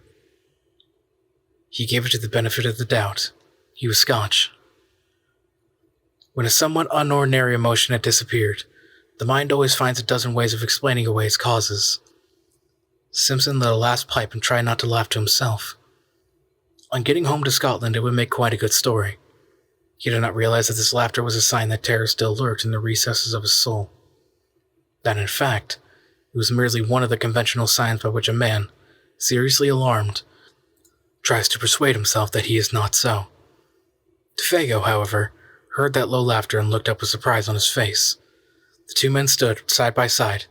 He gave it to the benefit of the doubt. He was Scotch. When a somewhat unordinary emotion had disappeared, the mind always finds a dozen ways of explaining away its causes. Simpson lit a last pipe and tried not to laugh to himself. On getting home to Scotland, it would make quite a good story. He did not realize that this laughter was a sign that terror still lurked in the recesses of his soul. That, in fact, it was merely one of the conventional signs by which a man, seriously alarmed, tries to persuade himself that he is not so. Defago, however, heard that low laughter and looked up with surprise on his face. The two men stood side by side,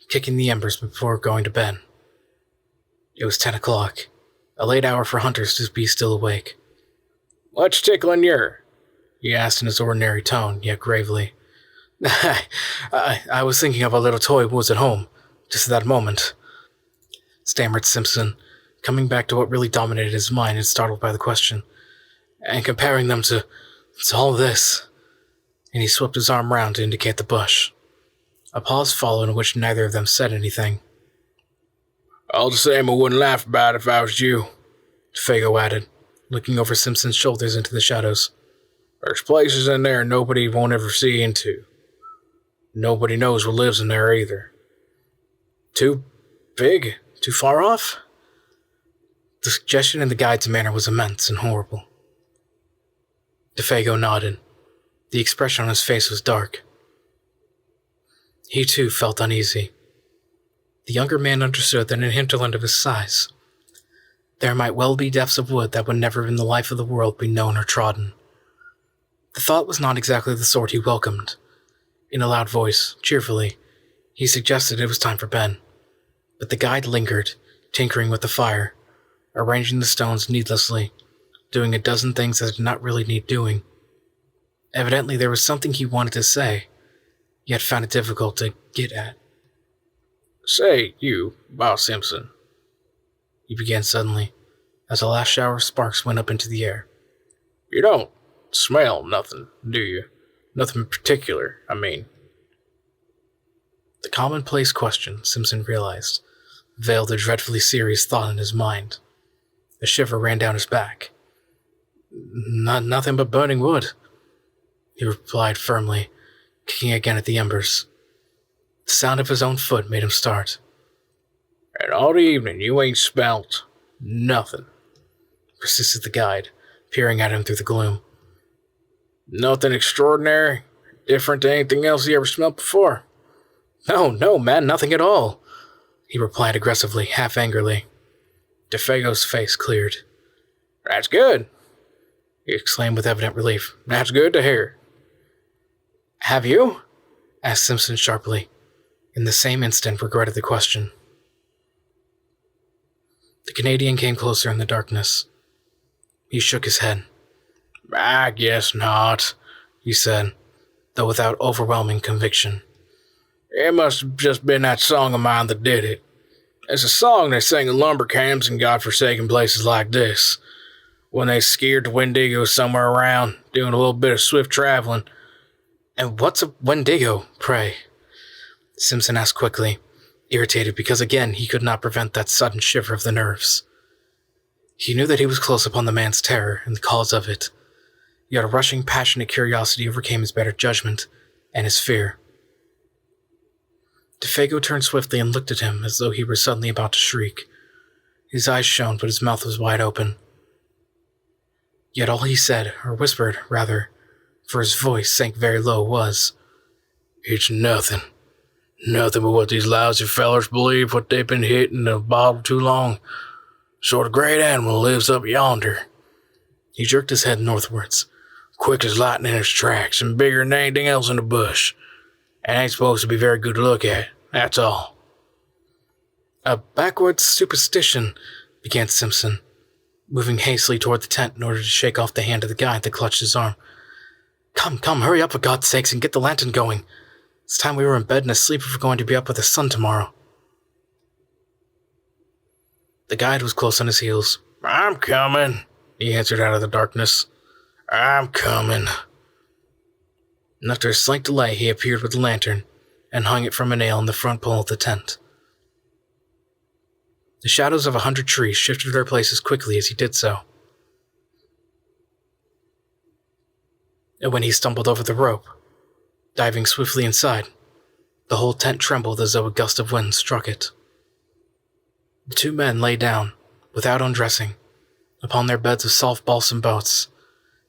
kicking the embers before going to bed. It was 10 o'clock, a late hour for hunters to be still awake. "What's tickling yer?" he asked in his ordinary tone, yet gravely. I was thinking of a little toy who was at home, just at that moment, stammered Simpson, coming back to what really dominated his mind and startled by the question, and comparing them to all this. And he swept his arm round to indicate the bush. A pause followed in which neither of them said anything. "All the same, I wouldn't laugh about it if I was you," Defago added, looking over Simpson's shoulders into the shadows. "There's places in there nobody won't ever see into. Nobody knows what lives in there either." Too big? Too far off? The suggestion in the guide's manner was immense and horrible. Defago nodded. The expression on his face was dark. He too felt uneasy. The younger man understood that in a hinterland of his size, there might well be depths of wood that would never in the life of the world be known or trodden. The thought was not exactly the sort he welcomed. In a loud voice, cheerfully, he suggested it was time for bed, but the guide lingered, tinkering with the fire, arranging the stones needlessly, doing a dozen things that did not really need doing. Evidently there was something he wanted to say, yet found it difficult to get at. "Say, you, Boss Simpson," he began suddenly, as a last shower of sparks went up into the air. "You don't smell nothing, do you? Nothing particular, I mean." The commonplace question, Simpson realized, veiled a dreadfully serious thought in his mind. A shiver ran down his back. Nothing but burning wood," he replied firmly, kicking again at the embers. The sound of his own foot made him start. "And all the evening you ain't smelt nothing," persisted the guide, peering at him through the gloom. "Nothing extraordinary, different to anything else you ever smelt before?" No, man, nothing at all," he replied aggressively, half angrily. Defago's face cleared. "That's good," he exclaimed with evident relief. "That's good to hear." "Have you?" asked Simpson sharply, in the same instant regretted the question. The Canadian came closer in the darkness. He shook his head. "I guess not," he said, though without overwhelming conviction. "It must have just been that song of mine that did it. It's a song they sing in lumber camps in godforsaken places like this, when they scared the Wendigo somewhere around, doing a little bit of swift traveling." "And what's a Wendigo, pray?" Simpson asked quickly, irritated because again he could not prevent that sudden shiver of the nerves. He knew that he was close upon the man's terror and the cause of it, yet a rushing, passionate curiosity overcame his better judgment and his fear. Defago turned swiftly and looked at him as though he were suddenly about to shriek. His eyes shone, but his mouth was wide open. Yet all he said, or whispered, rather, for his voice sank very low, was, "It's nothing. Nothing but what these lousy fellers believe what they've been hitting the bottle too long. Sort of great animal lives up yonder." He jerked his head northwards. "Quick as lightning in its tracks and bigger than anything else in the bush. And ain't supposed to be very good to look at, that's all." "A backwoods superstition," began Simpson, moving hastily toward the tent in order to shake off the hand of the guide that clutched his arm. Come, hurry up for God's sakes and get the lantern going. It's time we were in bed and asleep if we're going to be up with the sun tomorrow." The guide was close on his heels. "I'm coming," he answered out of the darkness. "I'm coming." And after a slight delay, he appeared with the lantern and hung it from a nail in the front pole of the tent. The shadows of 100 trees shifted their places quickly as he did so. And when he stumbled over the rope, diving swiftly inside, the whole tent trembled as though a gust of wind struck it. The two men lay down, without undressing, upon their beds of soft balsam boughs,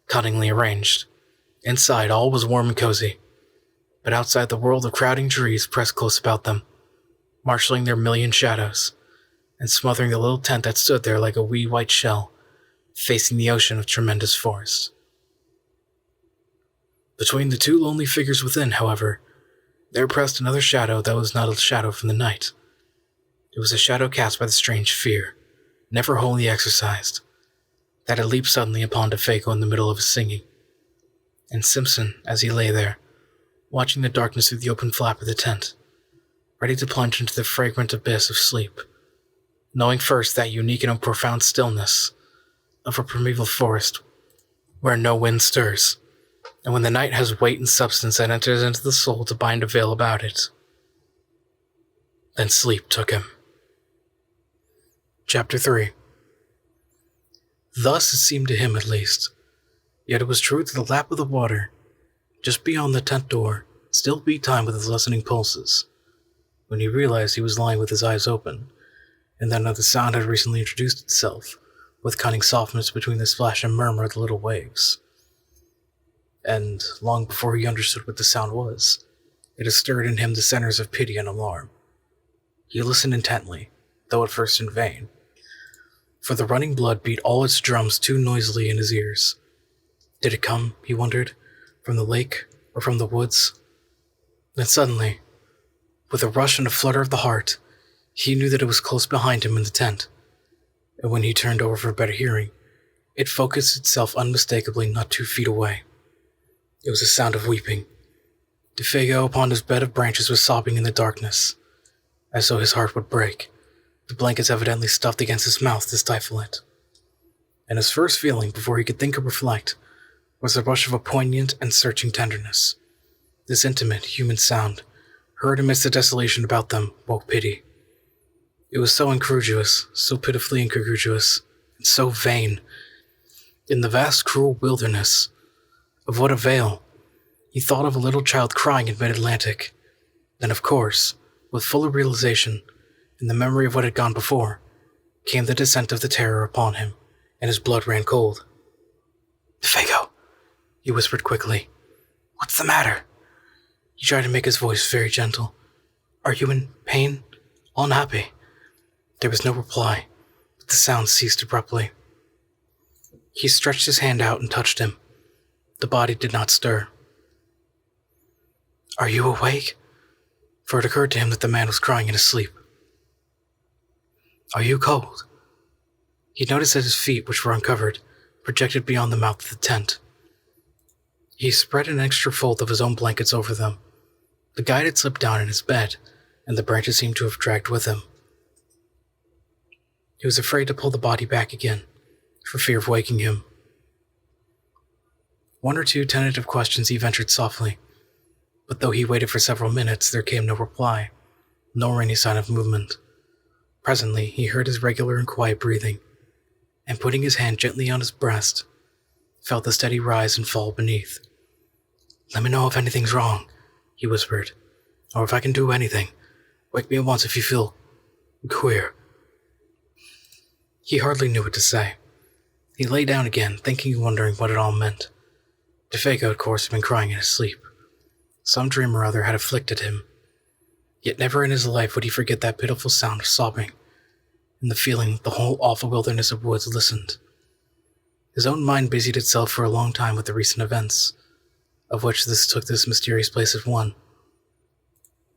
cunningly arranged. Inside, all was warm and cozy, but outside the world of crowding trees pressed close about them, marshalling their million shadows, and smothering the little tent that stood there like a wee white shell, facing the ocean of tremendous forest. Between the two lonely figures within, however, there pressed another shadow that was not a shadow from the night. It was a shadow cast by the strange fear, never wholly exorcised, that had leaped suddenly upon Defago in the middle of his singing. And Simpson, as he lay there, watching the darkness through the open flap of the tent, ready to plunge into the fragrant abyss of sleep, knowing first that unique and profound stillness of a primeval forest where no wind stirs, and when the night has weight and substance that enters into the soul to bind a veil about it. Then sleep took him. Chapter 3. Thus it seemed to him, at least. Yet it was true that the lap of the water, just beyond the tent door, still beat time with his lessening pulses, when he realized he was lying with his eyes open, and that another sound had recently introduced itself, with cunning softness between the splash and murmur of the little waves. And, long before he understood what the sound was, it had stirred in him the centers of pity and alarm. He listened intently, though at first in vain, for the running blood beat all its drums too noisily in his ears. Did it come, he wondered, from the lake or from the woods? Then suddenly, with a rush and a flutter of the heart, he knew that it was close behind him in the tent, and when he turned over for better hearing, it focused itself unmistakably not 2 feet away. It was a sound of weeping. Defago upon his bed of branches was sobbing in the darkness, as though his heart would break, the blankets evidently stuffed against his mouth to stifle it. And his first feeling, before he could think or reflect, was the rush of a poignant and searching tenderness. This intimate, human sound, heard amidst the desolation about them, woke pity. It was so incongruous, so pitifully incongruous, and so vain. In the vast, cruel wilderness, of what avail? He thought of a little child crying in mid-Atlantic. Then, of course, with fuller realization, in the memory of what had gone before, came the descent of the terror upon him, and his blood ran cold. "Defago," he whispered quickly. "What's the matter?" He tried to make his voice very gentle. "Are you in pain? Unhappy?" There was no reply, but the sound ceased abruptly. He stretched his hand out and touched him. The body did not stir. "Are you awake?" For it occurred to him that the man was crying in his sleep. "Are you cold?" He noticed that his feet, which were uncovered, projected beyond the mouth of the tent. He spread an extra fold of his own blankets over them. The guide had slipped down in his bed, and the branches seemed to have dragged with him. He was afraid to pull the body back again, for fear of waking him. 1 or 2 tentative questions he ventured softly, but though he waited for several minutes, there came no reply, nor any sign of movement. Presently, he heard his regular and quiet breathing, and putting his hand gently on his breast, felt the steady rise and fall beneath. "Let me know if anything's wrong," he whispered, "or if I can do anything. Wake me at once if you feel queer." He hardly knew what to say. He lay down again, thinking and wondering what it all meant. Defago, of course, had been crying in his sleep. Some dream or other had afflicted him. Yet never in his life would he forget that pitiful sound of sobbing, and the feeling that the whole awful wilderness of woods listened. His own mind busied itself for a long time with the recent events, of which this took this mysterious place as one.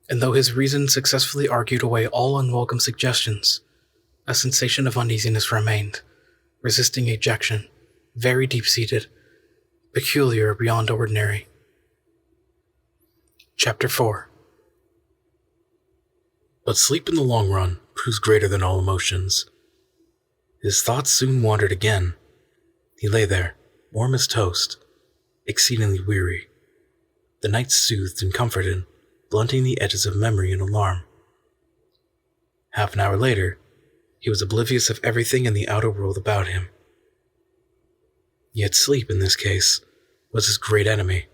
And though his reason successfully argued away all unwelcome suggestions, a sensation of uneasiness remained, resisting ejection, very deep-seated, peculiar beyond ordinary. Chapter 4. But sleep in the long run proves greater than all emotions. His thoughts soon wandered again. He lay there, warm as toast, exceedingly weary. The night soothed and comforted, blunting the edges of memory and alarm. Half an hour later, he was oblivious of everything in the outer world about him. Yet sleep, in this case, was his great enemy,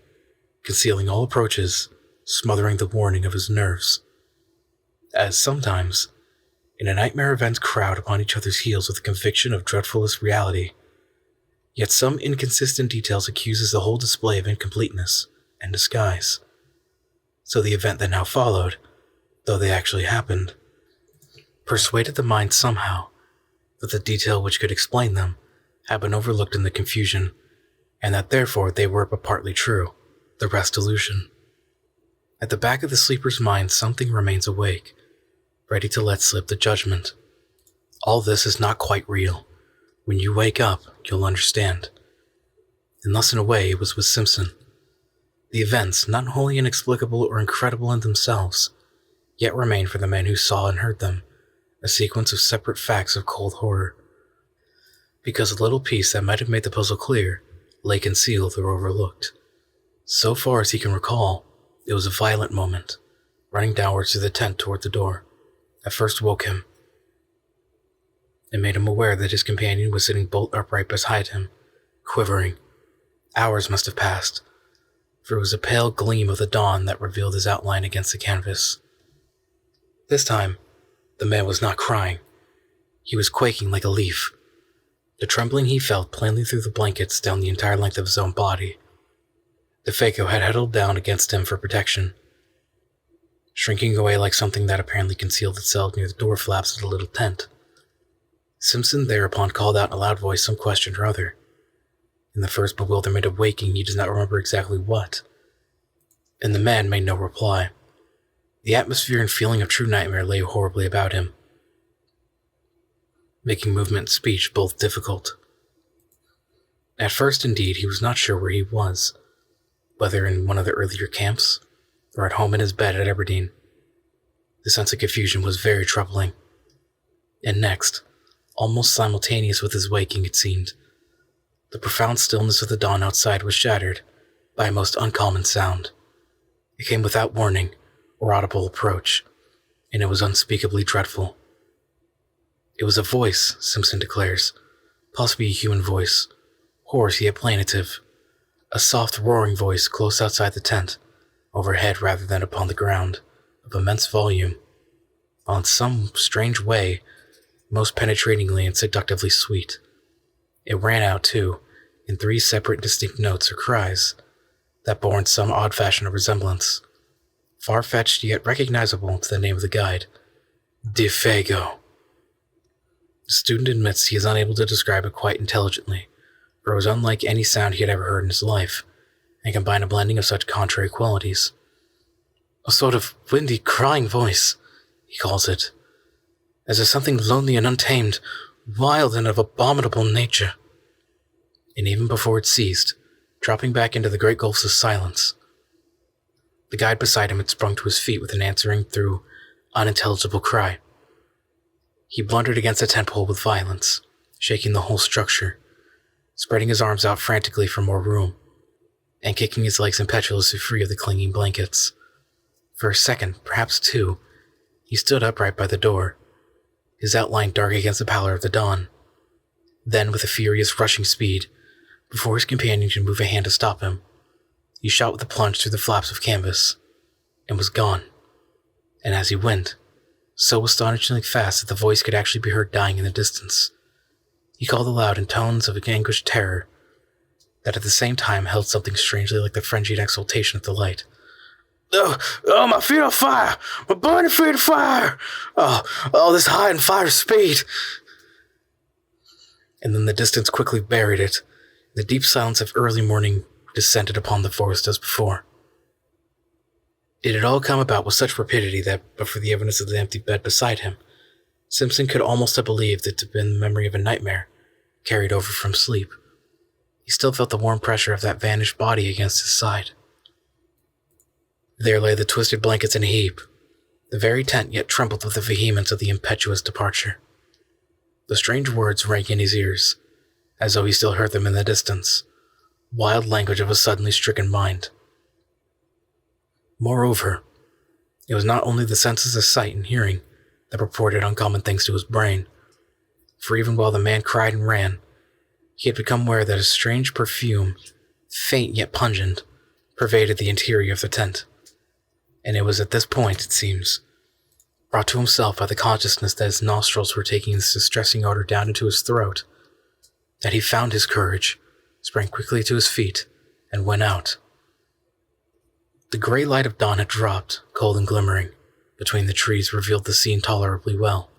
concealing all approaches, smothering the warning of his nerves. As sometimes, in a nightmare, events crowd upon each other's heels with a conviction of dreadfulest reality, yet some inconsistent details accuses the whole display of incompleteness and disguise. So the event that now followed, though they actually happened, persuaded the mind somehow that the detail which could explain them had been overlooked in the confusion, and that therefore they were but partly true, the rest illusion. At the back of the sleeper's mind, something remains awake, ready to let slip the judgment. All this is not quite real. When you wake up, you'll understand. And thus in a way, it was with Simpson. The events, not wholly inexplicable or incredible in themselves, yet remain for the men who saw and heard them, a sequence of separate facts of cold horror. Because a little piece that might have made the puzzle clear lay concealed or overlooked. So far as he can recall, it was a violent moment, running downwards through the tent toward the door, that first woke him. It made him aware that his companion was sitting bolt upright beside him, quivering. Hours must have passed, for it was a pale gleam of the dawn that revealed his outline against the canvas. This time, the man was not crying. He was quaking like a leaf. The trembling he felt plainly through the blankets down the entire length of his own body. Defago had huddled down against him for protection, shrinking away like something that apparently concealed itself near the door flaps of the little tent. Simpson thereupon called out in a loud voice some question or other. In the first bewilderment of waking, he does not remember exactly what, and the man made no reply. The atmosphere and feeling of true nightmare lay horribly about him, making movement and speech both difficult. At first, indeed, he was not sure where he was, whether in one of the earlier camps, or at home in his bed at Aberdeen. The sense of confusion was very troubling. And next, almost simultaneous with his waking, it seemed, the profound stillness of the dawn outside was shattered by a most uncommon sound. It came without warning or audible approach, and it was unspeakably dreadful. It was a voice, Simpson declares, possibly a human voice, hoarse yet plaintive, a soft roaring voice close outside the tent, overhead rather than upon the ground, of immense volume, while in some strange way most penetratingly and seductively sweet. It rang out, too, in 3 separate distinct notes or cries that bore in some odd fashion a resemblance, far-fetched yet recognizable to the name of the guide, Defago. The student admits he is unable to describe it quite intelligently, for it was unlike any sound he had ever heard in his life, and combined a blending of such contrary qualities. A sort of windy, crying voice, he calls it, as if something lonely and untamed, wild and of abominable nature. And even before it ceased, dropping back into the great gulfs of silence, the guide beside him had sprung to his feet with an answering through unintelligible cry. He blundered against the tent pole with violence, shaking the whole structure, spreading his arms out frantically for more room, and kicking his legs impetuously free of the clinging blankets. For a second, perhaps 2, he stood upright by the door, his outline dark against the pallor of the dawn. Then, with a furious rushing speed, before his companion could move a hand to stop him, he shot with a plunge through the flaps of canvas, and was gone. And as he went, so astonishingly fast that the voice could actually be heard dying in the distance, he called aloud in tones of anguished terror that at the same time held something strangely like the frenzied exultation of delight. Oh, my feet on fire! My burning feet on fire! Oh, this high and fire speed! And then the distance quickly buried it. The deep silence of early morning descended upon the forest as before. It had all come about with such rapidity that, but for the evidence of the empty bed beside him, Simpson could almost have believed it to have been the memory of a nightmare, carried over from sleep. He still felt the warm pressure of that vanished body against his side. There lay the twisted blankets in a heap. The very tent yet trembled with the vehemence of the impetuous departure. The strange words rang in his ears, as though he still heard them in the distance, wild language of a suddenly stricken mind. Moreover, it was not only the senses of sight and hearing that reported uncommon things to his brain, for even while the man cried and ran, he had become aware that a strange perfume, faint yet pungent, pervaded the interior of the tent. And it was at this point, it seems, brought to himself by the consciousness that his nostrils were taking this distressing odor down into his throat, that he found his courage, sprang quickly to his feet, and went out. The gray light of dawn had dropped, cold and glimmering, between the trees revealed the scene tolerably well.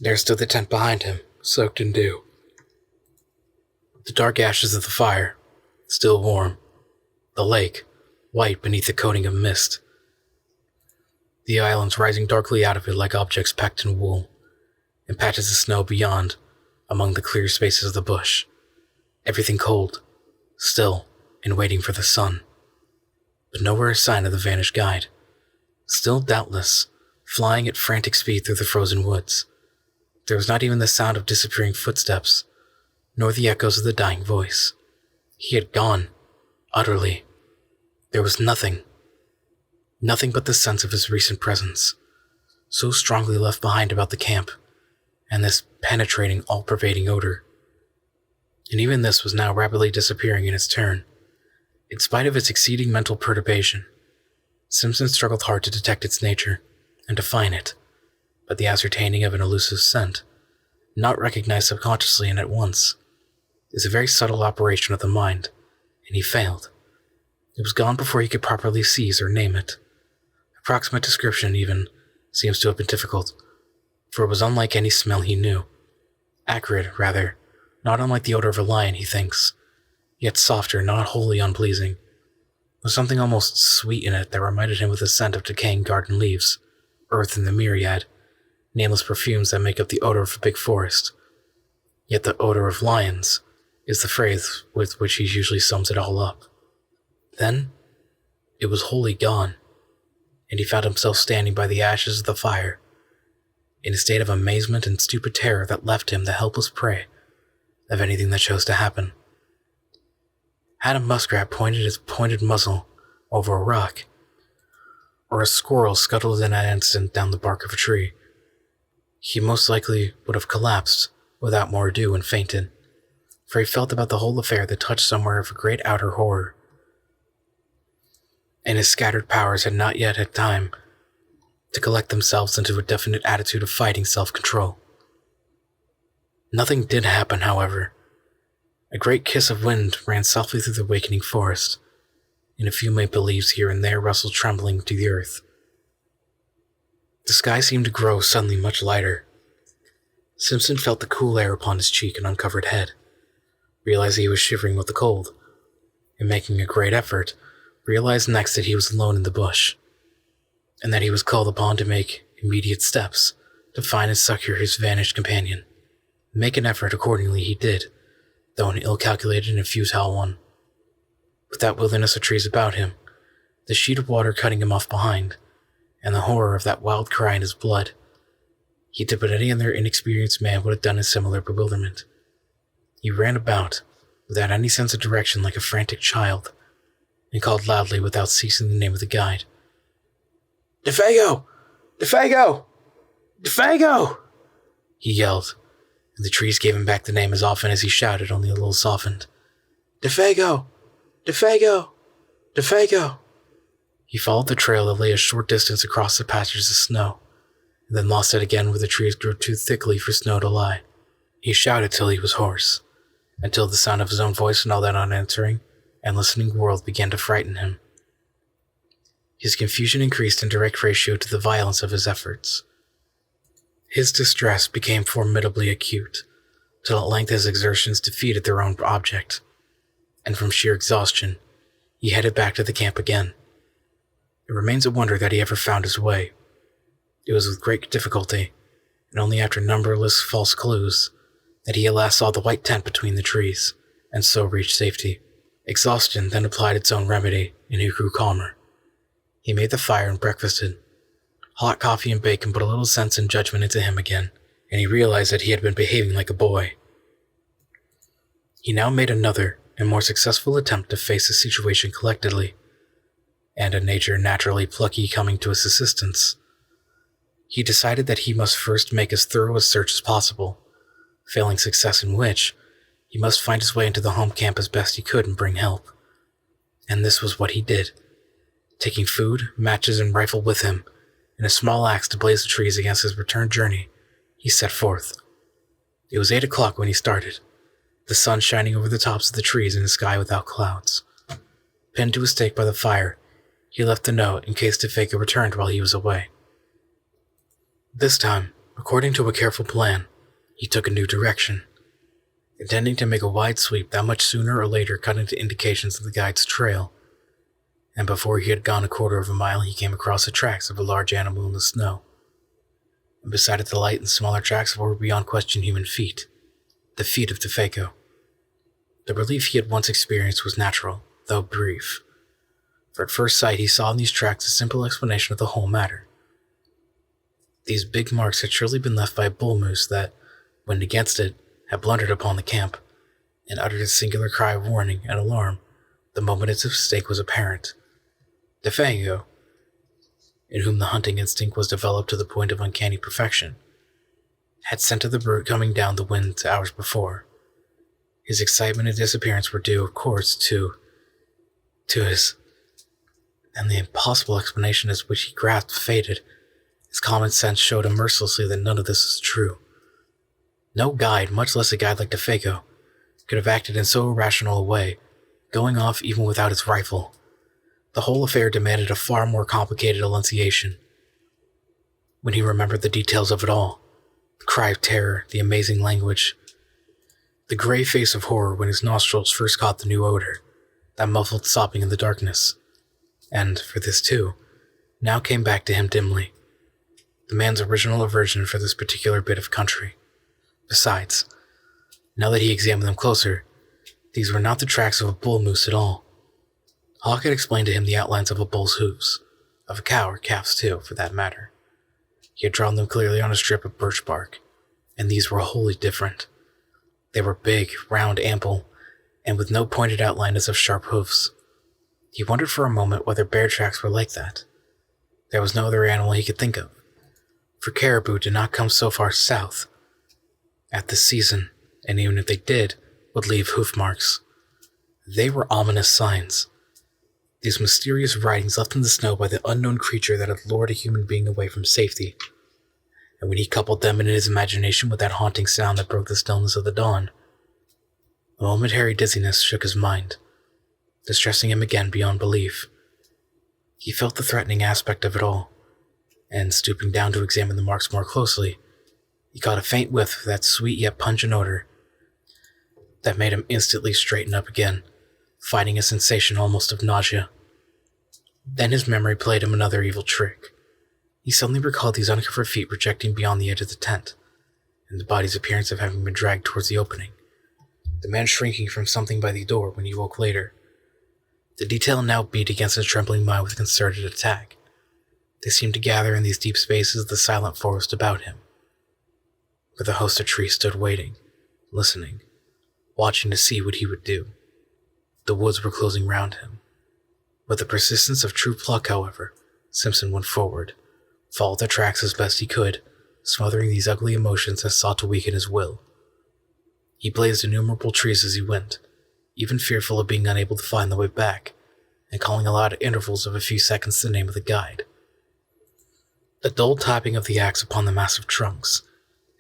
There stood the tent behind him, soaked in dew. The dark ashes of the fire, still warm, The lake, white beneath a coating of mist. The islands rising darkly out of it like objects packed in wool, and patches of snow beyond, among the clear spaces of the bush. Everything cold, still, and waiting for the sun. But nowhere a sign of the vanished guide. Still, doubtless, flying at frantic speed through the frozen woods. There was not even the sound of disappearing footsteps, nor the echoes of the dying voice. He had gone, utterly. There was nothing. Nothing but the sense of his recent presence, so strongly left behind about the camp, and this penetrating, all-pervading odor. And even this was now rapidly disappearing in its turn. In spite of its exceeding mental perturbation, Simpson struggled hard to detect its nature and define it, but the ascertaining of an elusive scent, not recognized subconsciously and at once, is a very subtle operation of the mind, and he failed. It was gone before he could properly seize or name it. Approximate description, even, seems to have been difficult, for it was unlike any smell he knew. Acrid, rather, not unlike the odor of a lion, he thinks, yet softer, not wholly unpleasing. There was something almost sweet in it that reminded him of the scent of decaying garden leaves, earth and the myriad, nameless perfumes that make up the odor of a big forest. Yet the odor of lions is the phrase with which he usually sums it all up. Then, it was wholly gone, and he found himself standing by the ashes of the fire, in a state of amazement and stupid terror that left him the helpless prey of anything that chose to happen. Had a muskrat pointed its pointed muzzle over a rock, or a squirrel scuttled in an instant down the bark of a tree, he most likely would have collapsed without more ado and fainted, for he felt about the whole affair the touch somewhere of a great outer horror, and his scattered powers had not yet had time to collect themselves into a definite attitude of fighting self-control. Nothing did happen, however. A great kiss of wind ran softly through the awakening forest, and a few maple leaves here and there rustled trembling to the earth. The sky seemed to grow suddenly much lighter. Simpson felt the cool air upon his cheek and uncovered head, realized he was shivering with the cold, and making a great effort, realized next that he was alone in the bush, and that he was called upon to make immediate steps to find and succor his vanished companion. Make an effort accordingly he did, though an ill-calculated and futile one. With that wilderness of trees about him, the sheet of water cutting him off behind, and the horror of that wild cry in his blood, he did what any other inexperienced man would have done in similar bewilderment. He ran about, without any sense of direction like a frantic child, and called loudly without ceasing the name of the guide. "Defago! Defago! Defago!" he yelled, and the trees gave him back the name as often as he shouted, only a little softened. "Defago! Defago! Defago!" He followed the trail that lay a short distance across the patches of snow, and then lost it again where the trees grew too thickly for snow to lie. He shouted till he was hoarse, until the sound of his own voice and all that unanswering and listening world began to frighten him. His confusion increased in direct ratio to the violence of his efforts. His distress became formidably acute, till at length his exertions defeated their own object, and from sheer exhaustion, he headed back to the camp again. It remains a wonder that he ever found his way. It was with great difficulty, and only after numberless false clues, that he at last saw the white tent between the trees, and so reached safety. Exhaustion then applied its own remedy, and he grew calmer. He made the fire and breakfasted. Hot coffee and bacon put a little sense and judgment into him again, and he realized that he had been behaving like a boy. He now made another and more successful attempt to face the situation collectedly, and a nature naturally plucky coming to his assistance. He decided that he must first make as thorough a search as possible, failing success in which, he must find his way into the home camp as best he could and bring help. And this was what he did. Taking food, matches, and rifle with him, and a small axe to blaze the trees against his return journey, he set forth. It was 8 o'clock when he started, the sun shining over the tops of the trees in a sky without clouds. Pinned to a stake by the fire, he left a note in case Defago returned while he was away. This time, according to a careful plan, he took a new direction, intending to make a wide sweep that much sooner or later cut into indications of the guide's trail, and before he had gone a quarter of a mile, he came across the tracks of a large animal in the snow. And beside it, the light and smaller tracks of what were beyond question human feet. The feet of Defago. The relief he had once experienced was natural, though brief. For at first sight, he saw in these tracks a simple explanation of the whole matter. These big marks had surely been left by a bull moose that, wind against it, had blundered upon the camp, and uttered a singular cry of warning and alarm the moment its mistake was apparent. Defago, in whom the hunting instinct was developed to the point of uncanny perfection, had scented the brute coming down the wind hours before. His excitement and disappearance were due, of course, to his... and the impossible explanation as which he grasped faded. His common sense showed him mercilessly that none of this was true. No guide, much less a guide like Defago, could have acted in so irrational a way, going off even without his rifle. The whole affair demanded a far more complicated enunciation. When he remembered the details of it all, the cry of terror, the amazing language, the gray face of horror when his nostrils first caught the new odor, that muffled sobbing in the darkness, and, for this too, now came back to him dimly, the man's original aversion for this particular bit of country. Besides, now that he examined them closer, these were not the tracks of a bull moose at all. Hawk had explained to him the outlines of a bull's hooves, of a cow or calf's too, for that matter. He had drawn them clearly on a strip of birch bark, and these were wholly different. They were big, round, ample, and with no pointed outline as of sharp hoofs. He wondered for a moment whether bear tracks were like that. There was no other animal he could think of, for caribou did not come so far south at this season, and even if they did, would leave hoof marks. They were ominous signs. These mysterious writings left in the snow by the unknown creature that had lured a human being away from safety. And when he coupled them in his imagination with that haunting sound that broke the stillness of the dawn, a momentary dizziness shook his mind, distressing him again beyond belief. He felt the threatening aspect of it all, and stooping down to examine the marks more closely, he caught a faint whiff of that sweet yet pungent odor that made him instantly straighten up again, fighting a sensation almost of nausea. Then his memory played him another evil trick. He suddenly recalled these uncovered feet projecting beyond the edge of the tent, and the body's appearance of having been dragged towards the opening, the man shrinking from something by the door when he woke later. The detail now beat against his trembling mind with concerted attack. They seemed to gather in these deep spaces of the silent forest about him, where the host of trees stood waiting, listening, watching to see what he would do. The woods were closing round him. With the persistence of true pluck, however, Simpson went forward, followed the tracks as best he could, smothering these ugly emotions that sought to weaken his will. He blazed innumerable trees as he went, even fearful of being unable to find the way back, and calling aloud at intervals of a few seconds the name of the guide. The dull tapping of the axe upon the massive trunks,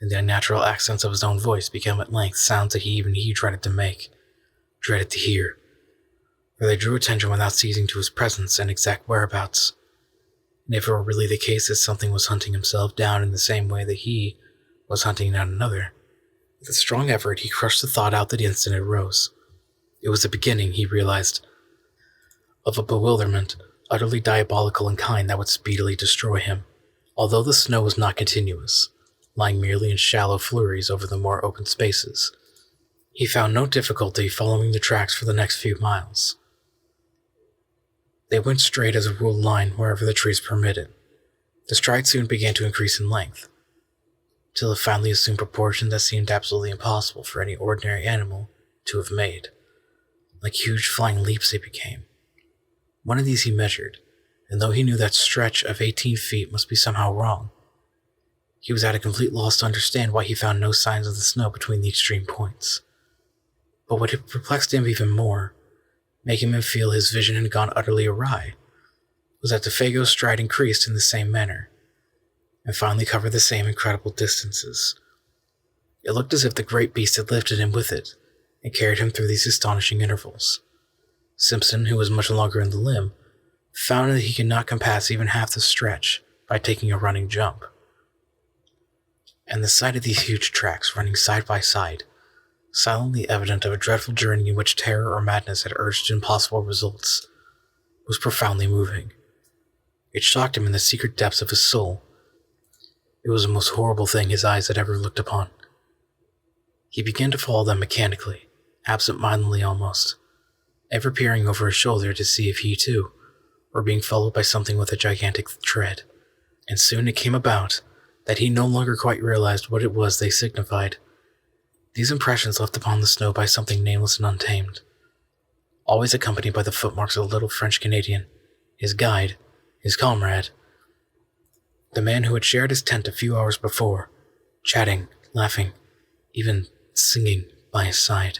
and the unnatural accents of his own voice became at length sounds that he dreaded to make, dreaded to hear, for they drew attention without ceasing to his presence and exact whereabouts. And if it were really the case that something was hunting himself down in the same way that he was hunting down another, with a strong effort he crushed the thought out the instant it rose. It was the beginning, he realized, of a bewilderment utterly diabolical in kind that would speedily destroy him. Although the snow was not continuous, lying merely in shallow flurries over the more open spaces, he found no difficulty following the tracks for the next few miles. They went straight as a ruled line wherever the trees permitted. The stride soon began to increase in length, till it finally assumed proportions that seemed absolutely impossible for any ordinary animal to have made. Like huge flying leaps they became. One of these he measured, and though he knew that stretch of 18 feet must be somehow wrong, he was at a complete loss to understand why he found no signs of the snow between the extreme points. But what had perplexed him even more, making him feel his vision had gone utterly awry, was that Defago's stride increased in the same manner, and finally covered the same incredible distances. It looked as if the great beast had lifted him with it, and carried him through these astonishing intervals. Simpson, who was much longer in the limb, found that he could not compass even half the stretch by taking a running jump. And the sight of these huge tracks running side by side, silently evident of a dreadful journey in which terror or madness had urged impossible results, was profoundly moving. It shocked him in the secret depths of his soul. It was the most horrible thing his eyes had ever looked upon. He began to follow them mechanically, absent-mindedly almost, ever peering over his shoulder to see if he, too, were being followed by something with a gigantic tread. And soon it came about that he no longer quite realized what it was they signified. These impressions left upon the snow by something nameless and untamed, always accompanied by the footmarks of the little French-Canadian, his guide, his comrade, the man who had shared his tent a few hours before, chatting, laughing, even singing by his side.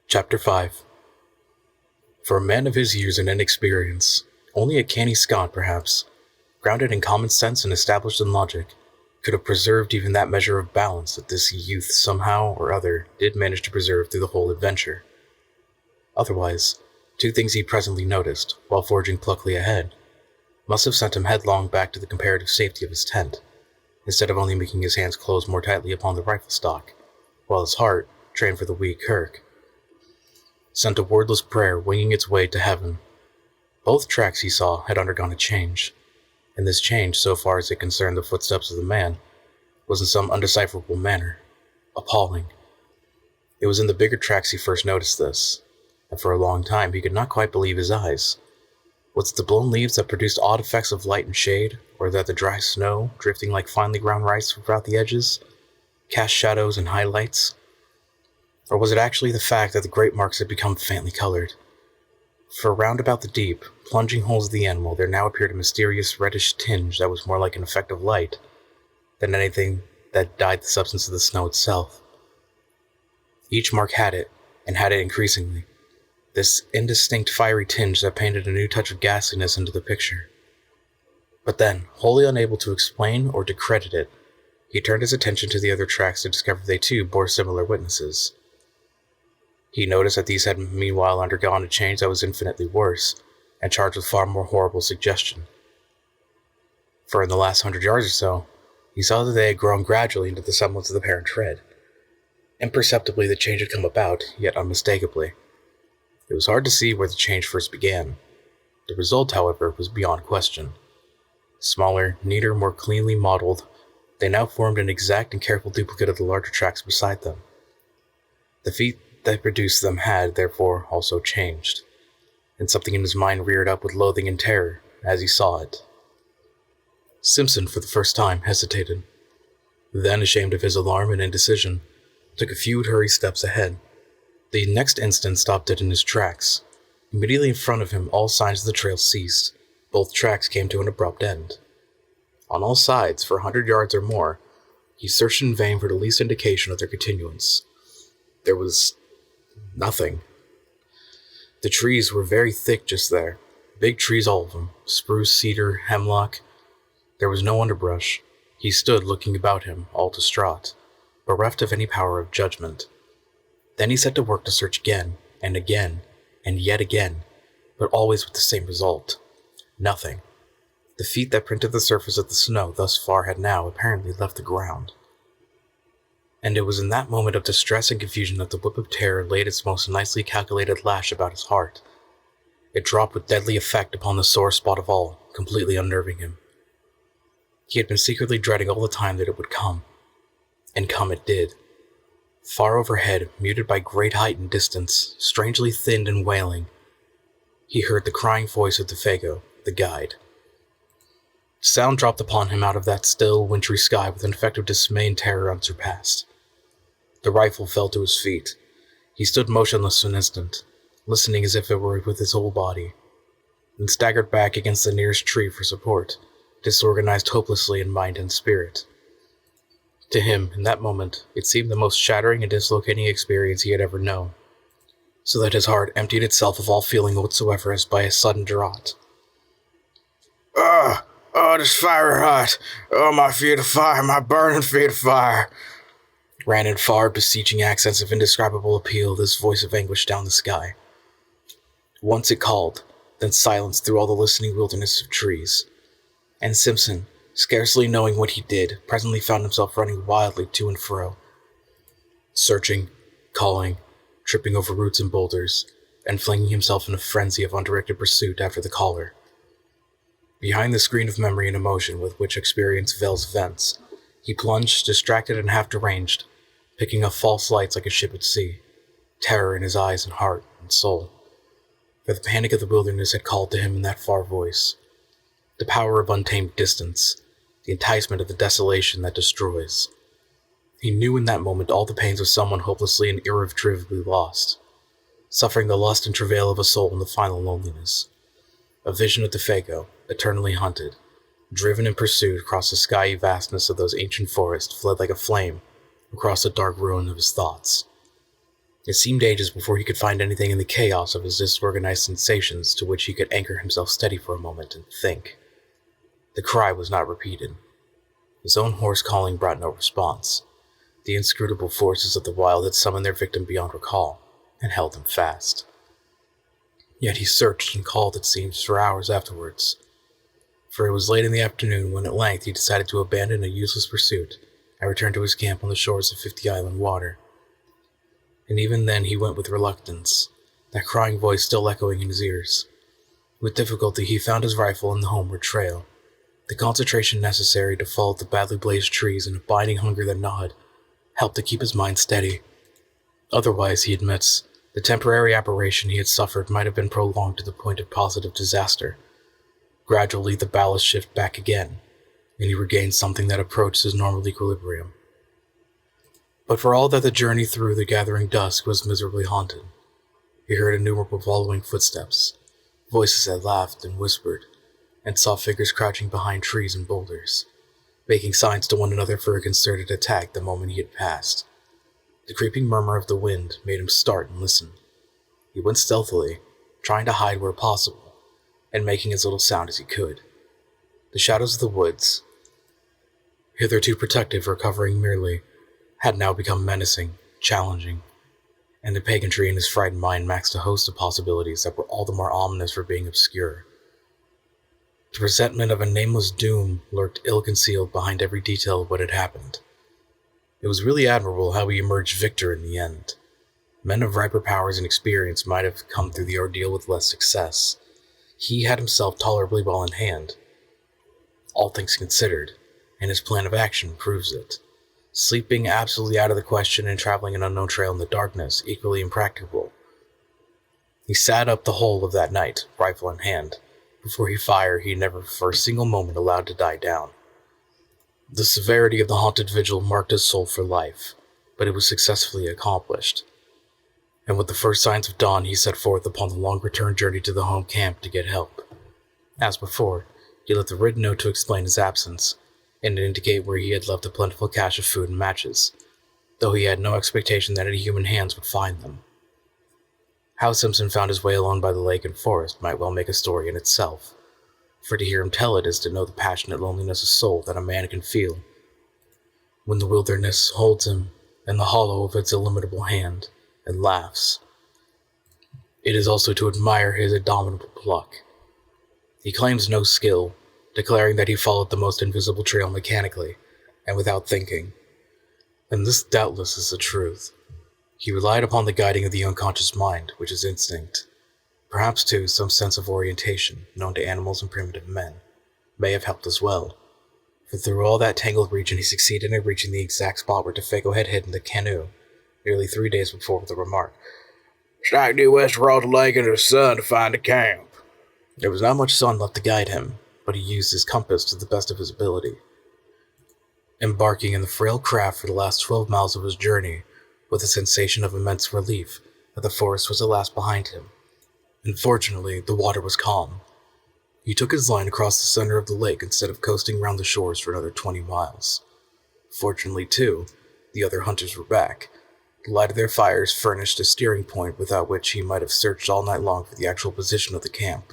Chapter 5. For a man of his years and inexperience, only a canny Scot, perhaps, grounded in common sense and established in logic, could have preserved even that measure of balance that this youth somehow or other did manage to preserve through the whole adventure. Otherwise, two things he presently noticed, while forging pluckily ahead, must have sent him headlong back to the comparative safety of his tent, instead of only making his hands close more tightly upon the rifle stock, while his heart, trained for the wee kirk, sent a wordless prayer winging its way to heaven. Both tracks, he saw, had undergone a change, and this change, so far as it concerned the footsteps of the man, was in some undecipherable manner appalling. It was in the bigger tracks he first noticed this, and for a long time he could not quite believe his eyes. Was it the blown leaves that produced odd effects of light and shade, or that the dry snow, drifting like finely ground rice about the edges, cast shadows and highlights? Or was it actually the fact that the great marks had become faintly colored? For round about the deep, plunging holes of the animal there now appeared a mysterious reddish tinge that was more like an effect of light than anything that dyed the substance of the snow itself. Each mark had it, and had it increasingly, this indistinct fiery tinge that painted a new touch of ghastliness into the picture. But then, wholly unable to explain or to credit it, he turned his attention to the other tracks to discover they too bore similar witnesses. He noticed that these had meanwhile undergone a change that was infinitely worse, and charged with far more horrible suggestion. For in the last 100 yards or so, he saw that they had grown gradually into the semblance of the parent tread. Imperceptibly the change had come about, yet unmistakably. It was hard to see where the change first began. The result, however, was beyond question. Smaller, neater, more cleanly modeled, they now formed an exact and careful duplicate of the larger tracks beside them. The feet that produced them had, therefore, also changed, and something in his mind reared up with loathing and terror as he saw it. Simpson, for the first time, hesitated. Then, ashamed of his alarm and indecision, took a few hurried steps ahead. The next instant stopped dead in his tracks. Immediately in front of him, all signs of the trail ceased. Both tracks came to an abrupt end. On all sides, for 100 yards or more, he searched in vain for the least indication of their continuance. There was nothing. The trees were very thick just there. Big trees, all of them. Spruce, cedar, hemlock. There was no underbrush. He stood looking about him, all distraught, bereft of any power of judgment. Then he set to work to search again, and yet again, but always with the same result. Nothing. The feet that printed the surface of the snow thus far had now apparently left the ground. And it was in that moment of distress and confusion that the whip of terror laid its most nicely calculated lash about his heart. It dropped with deadly effect upon the sore spot of all, completely unnerving him. He had been secretly dreading all the time that it would come. And come it did. Far overhead, muted by great height and distance, strangely thinned and wailing, he heard the crying voice of Defago, the guide. Sound dropped upon him out of that still, wintry sky with an effect of dismay and terror unsurpassed. The rifle fell to his feet. He stood motionless for an instant, listening as if it were with his whole body, then staggered back against the nearest tree for support, disorganized hopelessly in mind and spirit. To him, in that moment, it seemed the most shattering and dislocating experience he had ever known, so that his heart emptied itself of all feeling whatsoever as by a sudden draught. Oh, this fire hot. Oh, my feet of fire, my burning feet of fire. Ran in far, beseeching accents of indescribable appeal this voice of anguish down the sky. Once it called, then silence through all the listening wilderness of trees. And Simpson, scarcely knowing what he did, presently found himself running wildly to and fro, searching, calling, tripping over roots and boulders, and flinging himself in a frenzy of undirected pursuit after the caller. Behind the screen of memory and emotion with which experience veils events, he plunged, distracted and half deranged, picking up false lights like a ship at sea, terror in his eyes and heart and soul. For the panic of the wilderness had called to him in that far voice. The power of untamed distance, the enticement of the desolation that destroys. He knew in that moment all the pains of someone hopelessly and irretrievably lost, suffering the lust and travail of a soul in the final loneliness. A vision of Defago, eternally hunted, driven and pursued across the skyey vastness of those ancient forests, fled like a flame across the dark ruin of his thoughts. It seemed ages before he could find anything in the chaos of his disorganized sensations to which he could anchor himself steady for a moment and think. The cry was not repeated. His own hoarse calling brought no response. The inscrutable forces of the wild had summoned their victim beyond recall and held him fast. Yet he searched and called, it seems, for hours afterwards. For it was late in the afternoon when at length he decided to abandon a useless pursuit and return to his camp on the shores of 50 Island Water. And even then he went with reluctance, that crying voice still echoing in his ears. With difficulty he found his rifle in the homeward trail. The concentration necessary to follow the badly blazed trees and a binding hunger that gnawed helped to keep his mind steady. Otherwise, he admits, the temporary aberration he had suffered might have been prolonged to the point of positive disaster. Gradually, the ballast shifted back again, and he regained something that approached his normal equilibrium. But for all that the journey through the gathering dusk was miserably haunted, he heard innumerable following footsteps, voices that laughed and whispered, and saw figures crouching behind trees and boulders, making signs to one another for a concerted attack the moment he had passed. The creeping murmur of the wind made him start and listen. He went stealthily, trying to hide where possible, and making as little sound as he could. The shadows of the woods, hitherto protective or covering merely, had now become menacing, challenging, and the pageantry in his frightened mind maxed a host of possibilities that were all the more ominous for being obscure. The presentiment of a nameless doom lurked ill-concealed behind every detail of what had happened. It was really admirable how he emerged victor in the end. Men of riper powers and experience might have come through the ordeal with less success. He had himself tolerably well in hand, all things considered, and his plan of action proves it. Sleeping absolutely out of the question and traveling an unknown trail in the darkness, equally impracticable. He sat up the whole of that night, rifle in hand. Before he fired, he never for a single moment allowed to die down. The severity of the haunted vigil marked his soul for life, but it was successfully accomplished. And with the first signs of dawn, he set forth upon the long return journey to the home camp to get help. As before, he left a written note to explain his absence, and to indicate where he had left a plentiful cache of food and matches, though he had no expectation that any human hands would find them. How Simpson found his way alone by the lake and forest might well make a story in itself, for to hear him tell it is to know the passionate loneliness of soul that a man can feel when the wilderness holds him in the hollow of its illimitable hand and laughs. It is also to admire his indomitable pluck. He claims no skill, declaring that he followed the most invisible trail mechanically and without thinking. And this doubtless is the truth. He relied upon the guiding of the unconscious mind, which is instinct. Perhaps, too, some sense of orientation, known to animals and primitive men, may have helped as well. For through all that tangled region he succeeded in reaching the exact spot where Defago had hidden the canoe, nearly 3 days before the remark, "Strike due west across the lake into the sun to find a camp." There was not much sun left to guide him, but he used his compass to the best of his ability, embarking in the frail craft for the last 12 miles of his journey, with a sensation of immense relief that the forest was at last behind him. And fortunately, the water was calm. He took his line across the center of the lake instead of coasting round the shores for another 20 miles. Fortunately, too, the other hunters were back. The light of their fires furnished a steering point without which he might have searched all night long for the actual position of the camp.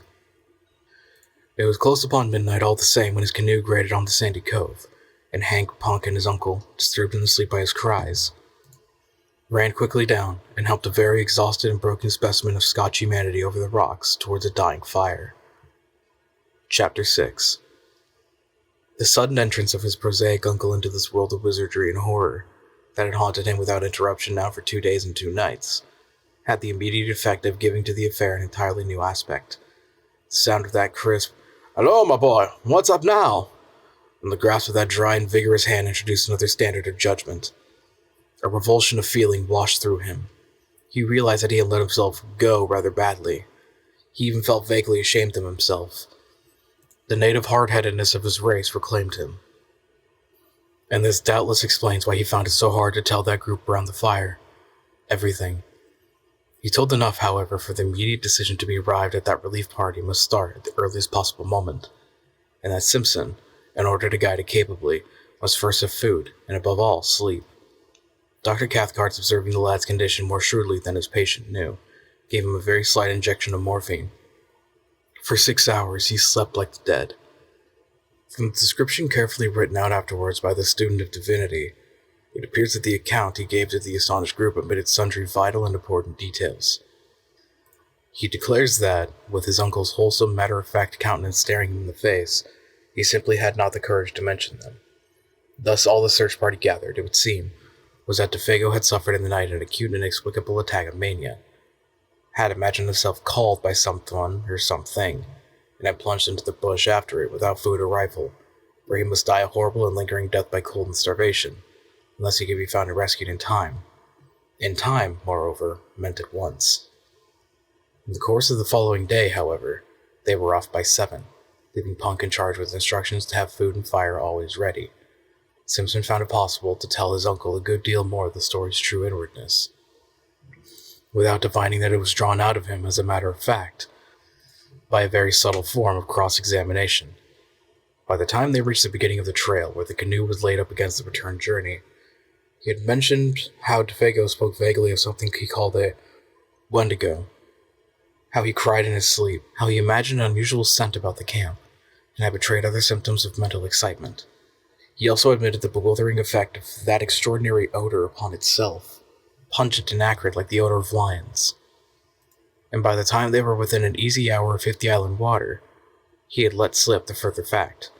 It was close upon midnight all the same when his canoe grated on the sandy cove, and Hank, Punk, and his uncle, disturbed in his sleep by his cries, ran quickly down and helped a very exhausted and broken specimen of Scotch humanity over the rocks towards a dying fire. Chapter 6. The sudden entrance of his prosaic uncle into this world of wizardry and horror that had haunted him without interruption now for 2 days and 2 nights had the immediate effect of giving to the affair an entirely new aspect. The sound of that crisp, "Hello, my boy, what's up now?" and the grasp of that dry and vigorous hand introduced another standard of judgment. A revulsion of feeling washed through him. He realized that he had let himself go rather badly. He even felt vaguely ashamed of himself. The native hard-headedness of his race reclaimed him. And this doubtless explains why he found it so hard to tell that group around the fire everything. He told enough, however, for the immediate decision to be arrived at that relief party must start at the earliest possible moment, and that Simpson, in order to guide it capably, must first have food, and above all, sleep. Dr. Cathcart, observing the lad's condition more shrewdly than his patient knew, gave him a very slight injection of morphine. For 6 hours he slept like the dead. From the description carefully written out afterwards by the student of divinity, it appears that the account he gave to the astonished group omitted sundry vital and important details. He declares that, with his uncle's wholesome, matter-of-fact countenance staring him in the face, he simply had not the courage to mention them. Thus all the search party gathered, it would seem, was that Defago had suffered in the night an acute and inexplicable attack of mania, had imagined himself called by someone or something, and had plunged into the bush after it without food or rifle, where he must die a horrible and lingering death by cold and starvation, unless he could be found and rescued in time. In time, moreover, meant at once. In the course of the following day, however, they were off by 7, leaving Punk in charge with instructions to have food and fire always ready. Simpson found it possible to tell his uncle a good deal more of the story's true inwardness, without divining that it was drawn out of him as a matter of fact, by a very subtle form of cross-examination. By the time they reached the beginning of the trail, where the canoe was laid up against the return journey, he had mentioned how Defago spoke vaguely of something he called a Wendigo, how he cried in his sleep, how he imagined an unusual scent about the camp, and had betrayed other symptoms of mental excitement. He also admitted the bewildering effect of that extraordinary odor upon itself, pungent and acrid like the odor of lions. And by the time they were within an easy hour of 50 Island water, he had let slip the further fact,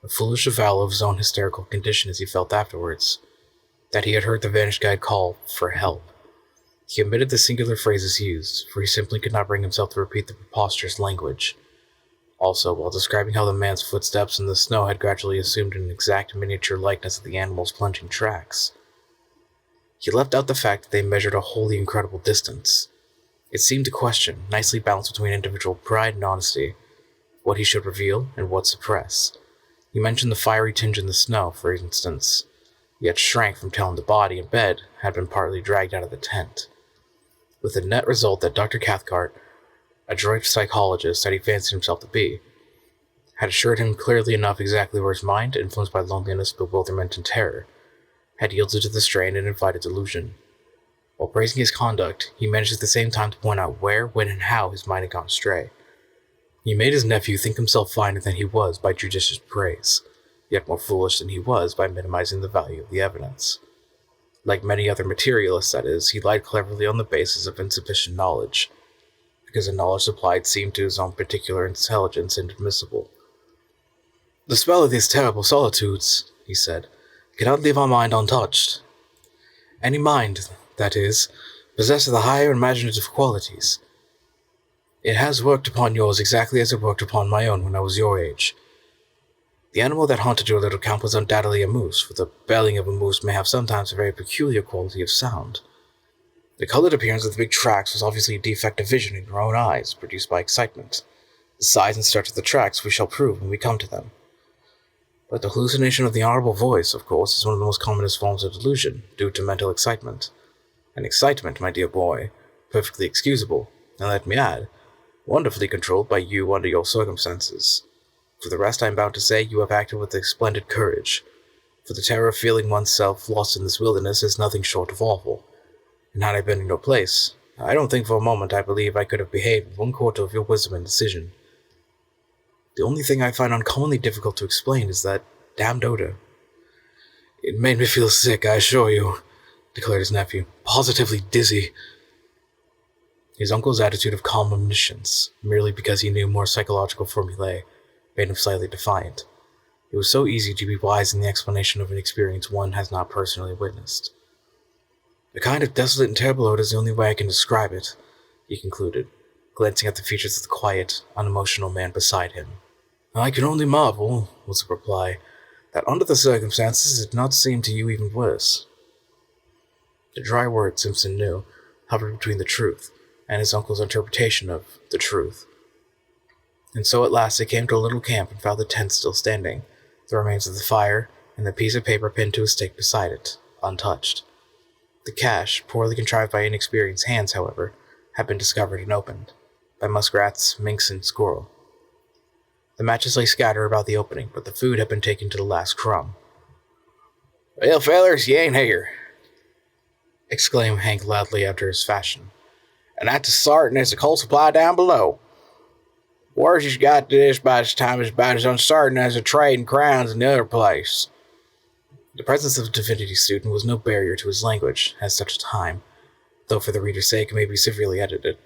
a foolish avowal of his own hysterical condition as he felt afterwards, that he had heard the vanished guide call for help. He omitted the singular phrases used, for he simply could not bring himself to repeat the preposterous language. Also, while describing how the man's footsteps in the snow had gradually assumed an exact miniature likeness of the animal's plunging tracks, he left out the fact that they measured a wholly incredible distance. It seemed a question, nicely balanced between individual pride and honesty, what he should reveal and what suppress. He mentioned the fiery tinge in the snow, for instance, yet shrank from telling the body in bed had been partly dragged out of the tent, with the net result that Dr. Cathcart, adroit psychologist that he fancied himself to be, had assured him clearly enough exactly where his mind, influenced by loneliness, bewilderment, and terror, had yielded to the strain and invited delusion. While praising his conduct, he managed at the same time to point out where, when, and how his mind had gone astray. He made his nephew think himself finer than he was by judicious praise, yet more foolish than he was by minimizing the value of the evidence. Like many other materialists, that is, he lied cleverly on the basis of insufficient knowledge, because the knowledge supplied seemed to his own particular intelligence inadmissible. "The spell of these terrible solitudes," he said, "cannot leave our mind untouched. Any mind, that is, possessed of the higher imaginative qualities. It has worked upon yours exactly as it worked upon my own when I was your age. The animal that haunted your little camp was undoubtedly a moose, for the bellowing of a moose may have sometimes a very peculiar quality of sound. The colored appearance of the big tracks was obviously a defect of vision in your own eyes, produced by excitement. The size and stretch of the tracks we shall prove when we come to them. But the hallucination of the audible voice, of course, is one of the most commonest forms of delusion, due to mental excitement. And excitement, my dear boy, perfectly excusable, and let me add, wonderfully controlled by you under your circumstances. For the rest, I am bound to say you have acted with a splendid courage, for the terror of feeling oneself lost in this wilderness is nothing short of awful. And had I been in your place, I don't think for a moment I believe I could have behaved with 1/4 of your wisdom and decision. The only thing I find uncommonly difficult to explain is that damned odor. It made me feel sick, I assure you," declared his nephew. "Positively dizzy." His uncle's attitude of calm omniscience, merely because he knew more psychological formulae, made him slightly defiant. It was so easy to be wise in the explanation of an experience one has not personally witnessed. A kind of desolate and terrible is the only way I can describe it, he concluded, glancing at the features of the quiet, unemotional man beside him. I can only marvel, was the reply, that under the circumstances it did not seem to you even worse. The dry word, Simpson knew, hovered between the truth and his uncle's interpretation of the truth. And so at last they came to a little camp and found the tent still standing, the remains of the fire, and the piece of paper pinned to a stake beside it, untouched. The cache, poorly contrived by inexperienced hands, however, had been discovered and opened, by muskrats, minks, and squirrel. The matches lay scattered about the opening, but the food had been taken to the last crumb. "Well, fellers, you ain't here," exclaimed Hank loudly after his fashion. "And that's as sartin as the coal supply down below. Where's he's got to this by this time is about as uncertain as the trade in crowns in the other place." The presence of a divinity student was no barrier to his language at such a time, though for the reader's sake it may be severely edited.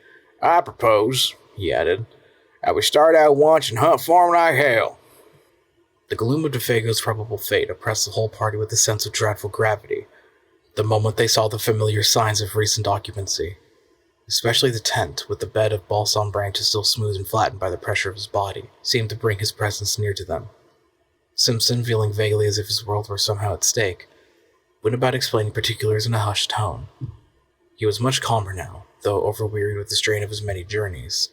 "I propose," he added, "that we start out once and hunt for him like hell." The gloom of Defago's probable fate oppressed the whole party with a sense of dreadful gravity, the moment they saw the familiar signs of recent occupancy, especially the tent, with the bed of balsam branches still smooth and flattened by the pressure of his body, seemed to bring his presence near to them. Simpson, feeling vaguely as if his world were somehow at stake, went about explaining particulars in a hushed tone. He was much calmer now, though overwearied with the strain of his many journeys.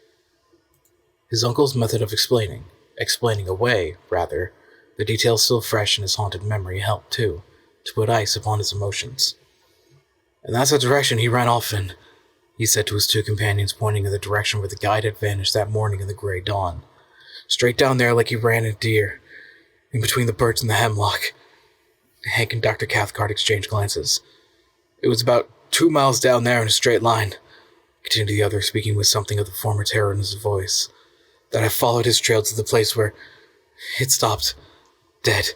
His uncle's method of explaining away, rather, the details still fresh in his haunted memory helped, too, to put ice upon his emotions. "And that's the direction he ran off in," he said to his two companions, pointing in the direction where the guide had vanished that morning in the gray dawn. "Straight down there like he ran a deer, in between the birch and the hemlock." Hank and Dr. Cathcart exchanged glances. "It was about 2 miles down there in a straight line," continued the other, speaking with something of the former terror in his voice, "that I followed his trail to the place where it stopped, dead."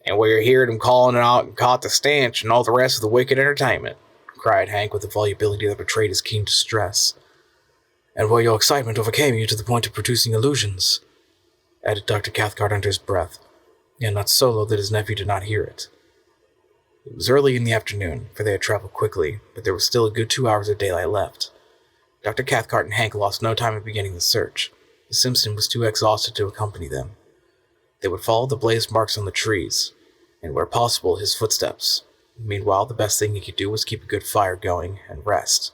"And we heard him calling out and caught the stench and all the rest of the wicked entertainment," cried Hank with a volubility that betrayed his keen distress. "And where your excitement overcame you to the point of producing illusions," added Dr. Cathcart under his breath, and not so low that his nephew did not hear it. It was early in the afternoon, for they had traveled quickly, but there was still a good 2 hours of daylight left. Dr. Cathcart and Hank lost no time in beginning the search, but Simpson was too exhausted to accompany them. They would follow the blazed marks on the trees, and where possible his footsteps. Meanwhile, the best thing he could do was keep a good fire going and rest.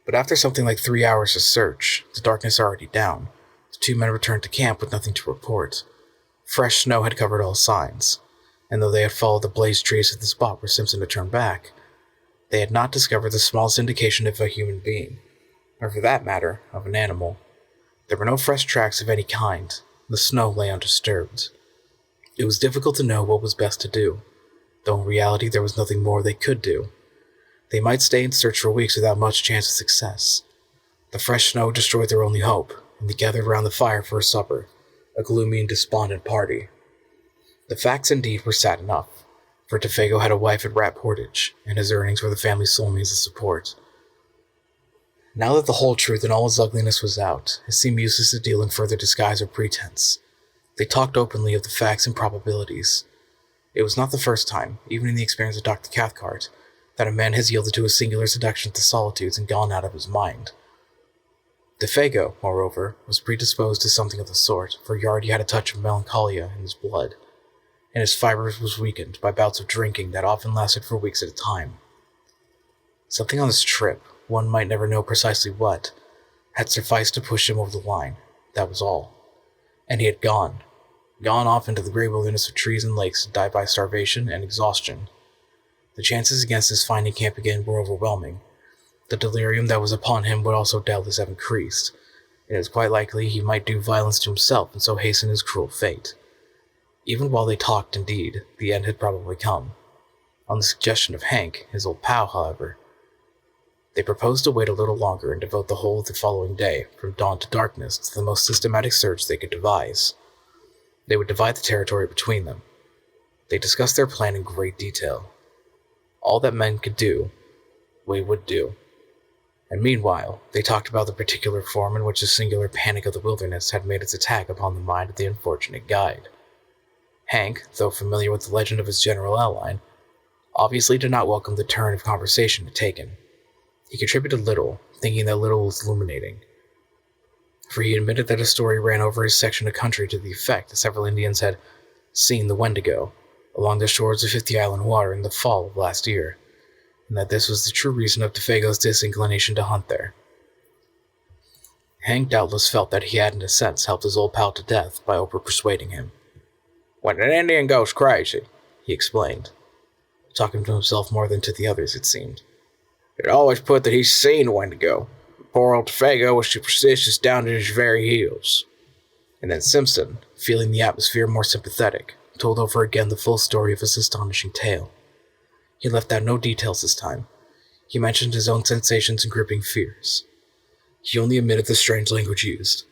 But after something like 3 hours of search, the darkness already down, the two men returned to camp with nothing to report. Fresh snow had covered all signs, and though they had followed the blazed trees to the spot where Simpson had turned back, they had not discovered the smallest indication of a human being, or for that matter, of an animal. There were no fresh tracks of any kind. The snow lay undisturbed. It was difficult to know what was best to do, though in reality there was nothing more they could do. They might stay and search for weeks without much chance of success. The fresh snow destroyed their only hope, and they gathered around the fire for a supper, a gloomy and despondent party. The facts indeed were sad enough, for Defago had a wife at Rat Portage, and his earnings were the family's sole means of support. Now that the whole truth in all its ugliness was out, it seemed useless to deal in further disguise or pretense. They talked openly of the facts and probabilities. It was not the first time, even in the experience of Dr. Cathcart, that a man has yielded to a singular seduction to solitudes and gone out of his mind. Defago, moreover, was predisposed to something of the sort, for he already had a touch of melancholia in his blood, and his fibers was weakened by bouts of drinking that often lasted for weeks at a time. Something on this trip, one might never know precisely what, had sufficed to push him over the line, that was all. And he had gone off into the grey wilderness of trees and lakes to die by starvation and exhaustion. The chances against his finding camp again were overwhelming. The delirium that was upon him would also doubtless have increased. It is quite likely he might do violence to himself and so hasten his cruel fate. Even while they talked, indeed, the end had probably come. On the suggestion of Hank, his old pal, however, they proposed to wait a little longer and devote the whole of the following day, from dawn to darkness, to the most systematic search they could devise. They would divide the territory between them. They discussed their plan in great detail. All that men could do, we would do. And meanwhile, they talked about the particular form in which the singular panic of the wilderness had made its attack upon the mind of the unfortunate guide. Hank, though familiar with the legend of his general outline, obviously did not welcome the turn of conversation had taken. He contributed little, thinking that little was illuminating, for he admitted that a story ran over his section of country to the effect that several Indians had seen the Wendigo along the shores of 50 Island Water in the fall of last year, and that this was the true reason of Defago's disinclination to hunt there. Hank doubtless felt that he had in a sense helped his old pal to death by over-persuading him. When an Indian goes crazy, He explained, talking to himself more than to the others, it seemed. it always put that he's seen Wendigo. Poor old Defago was superstitious down to his very heels. And then Simpson, feeling the atmosphere more sympathetic, told over again the full story of his astonishing tale. He left out no details this time. He mentioned his own sensations and gripping fears. He only omitted the strange language used.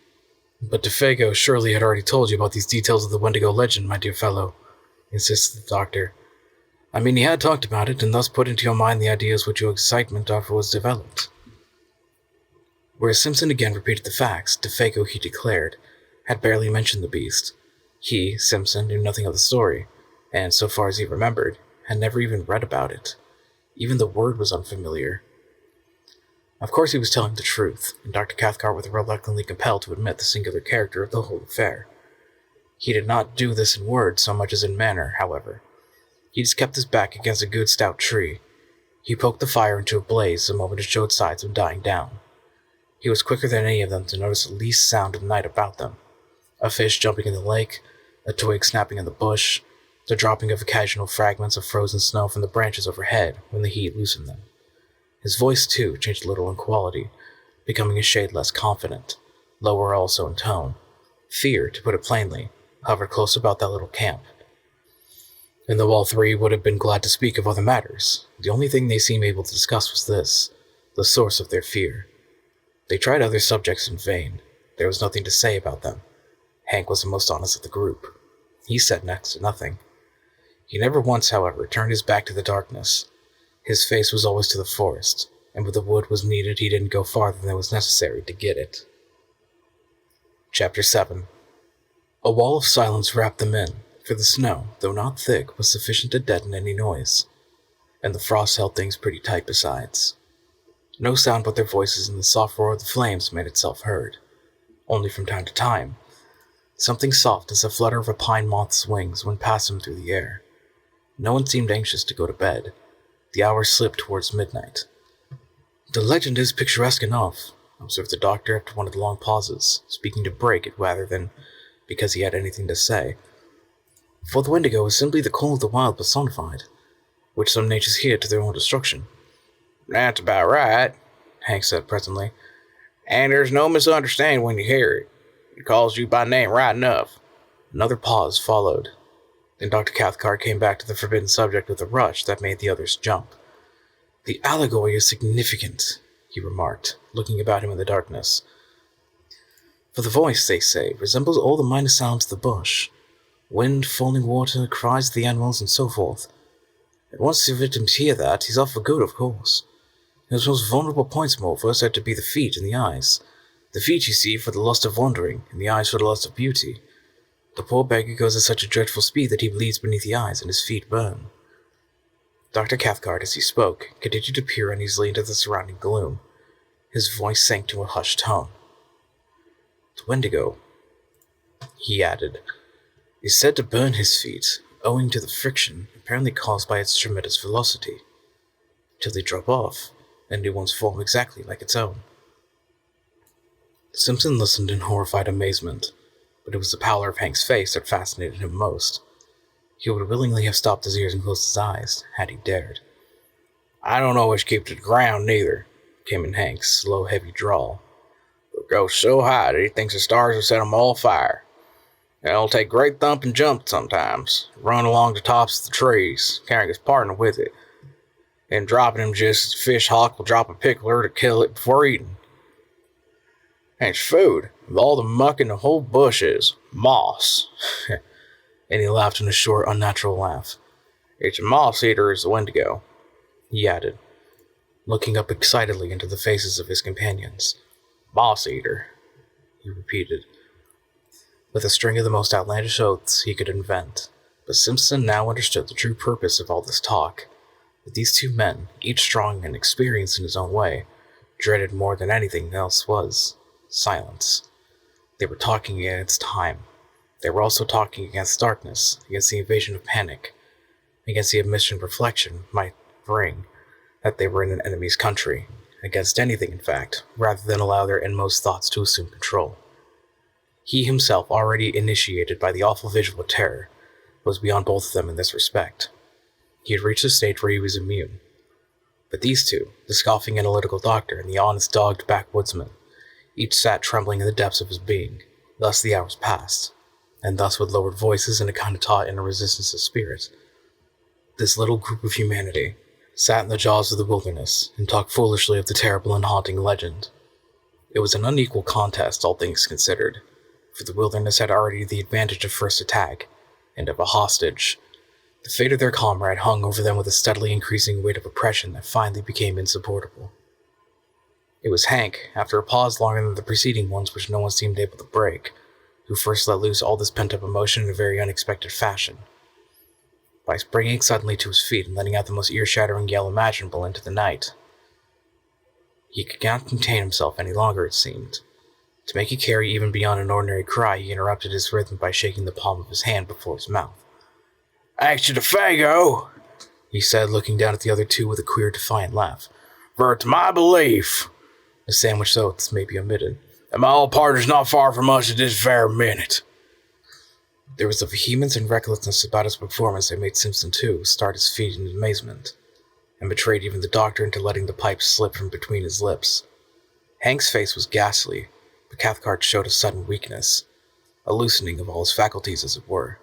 But Defago surely had already told you about these details of the Wendigo legend, my dear fellow, insisted the doctor. I mean, he had talked about it, and thus put into your mind the ideas which your excitement afterwards developed. Whereas Simpson again repeated the facts, Defago, he declared, had barely mentioned the beast. He, Simpson, knew nothing of the story, and, so far as he remembered, had never even read about it. Even the word was unfamiliar. Of course he was telling the truth, and Dr. Cathcart was reluctantly compelled to admit the singular character of the whole affair. He did not do this in word so much as in manner, however. He just kept his back against a good stout tree. He poked the fire into a blaze the moment it showed signs of dying down. He was quicker than any of them to notice the least sound of night about them. A fish jumping in the lake, a twig snapping in the bush, the dropping of occasional fragments of frozen snow from the branches overhead when the heat loosened them. His voice, too, changed a little in quality, becoming a shade less confident, lower also in tone. Fear, to put it plainly, hovered close about that little camp. And though all three would have been glad to speak of other matters, the only thing they seemed able to discuss was this, the source of their fear. They tried other subjects in vain. There was nothing to say about them. Hank was the most honest of the group. He said next to nothing. He never once, however, turned his back to the darkness. His face was always to the forest, and when the wood was needed, he didn't go farther than was necessary to get it. Chapter 7. A wall of silence wrapped them in, for the snow, though not thick, was sufficient to deaden any noise, and the frost held things pretty tight besides. No sound but their voices and the soft roar of the flames made itself heard. Only from time to time, something soft as the flutter of a pine moth's wings went past them through the air. No one seemed anxious to go to bed. The hours slipped towards midnight. The legend is picturesque enough, observed the doctor after one of the long pauses, speaking to break it rather than because he had anything to say. For the Wendigo is simply the call of the wild personified, which some natures hear to their own destruction. That's about right, Hank said presently. And there's no misunderstanding when you hear it. It calls you by name right enough. Another pause followed. Then Dr. Cathcart came back to the forbidden subject with a rush that made the others jump. The allegory is significant, he remarked, looking about him in the darkness. For the voice, they say, resembles all the minor sounds of the bush. Wind, falling water, cries of the animals, and so forth. And once the victims hear that, he's off for good, of course. His most vulnerable points, moreover, are said to be the feet and the eyes. The feet, you see, for the lust of wandering, and the eyes for the lust of beauty. The poor beggar goes at such a dreadful speed that he bleeds beneath the eyes, and his feet burn. Dr. Cathcart, as he spoke, continued to peer uneasily into the surrounding gloom. His voice sank to a hushed tone. The Wendigo, he added, is said to burn his feet, owing to the friction apparently caused by its tremendous velocity, till they drop off, and new ones form exactly like its own. Simpson listened in horrified amazement, but it was the pallor of Hank's face that fascinated him most. He would willingly have stopped his ears and closed his eyes, had he dared. I don't always keep to the ground, neither, came in Hank's slow, heavy drawl. It goes so high that he thinks the stars will set him all afire. It'll take great thumping jumps sometimes, run along the tops of the trees, carrying his partner with it, and dropping him just as a fish hawk will drop a pickler to kill it before eating. And it's food, with all the muck in the whole bush is moss. And he laughed in a short, unnatural laugh. It's a moss eater is the Wendigo, he added, looking up excitedly into the faces of his companions. Moss eater, he repeated, with a string of the most outlandish oaths he could invent. But Simpson now understood the true purpose of all this talk. But these two men, each strong and experienced in his own way, dreaded more than anything else was silence. They were talking against time. They were also talking against darkness, against the invasion of panic, against the admission reflection might bring that they were in an enemy's country, against anything in fact, rather than allow their inmost thoughts to assume control. He himself, already initiated by the awful visual of terror, was beyond both of them in this respect. He had reached a stage where he was immune. But these two, the scoffing analytical doctor and the honest dogged backwoodsman, each sat trembling in the depths of his being. Thus the hours passed, and thus with lowered voices and a kind of taut inner resistance of spirit, this little group of humanity sat in the jaws of the wilderness and talked foolishly of the terrible and haunting legend. It was an unequal contest, all things considered, for the wilderness had already the advantage of first attack, and of a hostage. The fate of their comrade hung over them with a steadily increasing weight of oppression that finally became insupportable. It was Hank, after a pause longer than the preceding ones which no one seemed able to break, who first let loose all this pent-up emotion in a very unexpected fashion. By springing suddenly to his feet and letting out the most ear-shattering yell imaginable into the night. He could not contain himself any longer, it seemed. To make it carry even beyond an ordinary cry, he interrupted his rhythm by shaking the palm of his hand before his mouth. "Joseph Defago," he said, looking down at the other two with a queer, defiant laugh. "For it's my belief," the sandwich oaths may be omitted, "that my old partner's not far from us at this very minute." There was a vehemence and recklessness about his performance that made Simpson, too, start his feet in amazement, and betrayed even the doctor into letting the pipe slip from between his lips. Hank's face was ghastly, but Cathcart showed a sudden weakness, a loosening of all his faculties, as it were.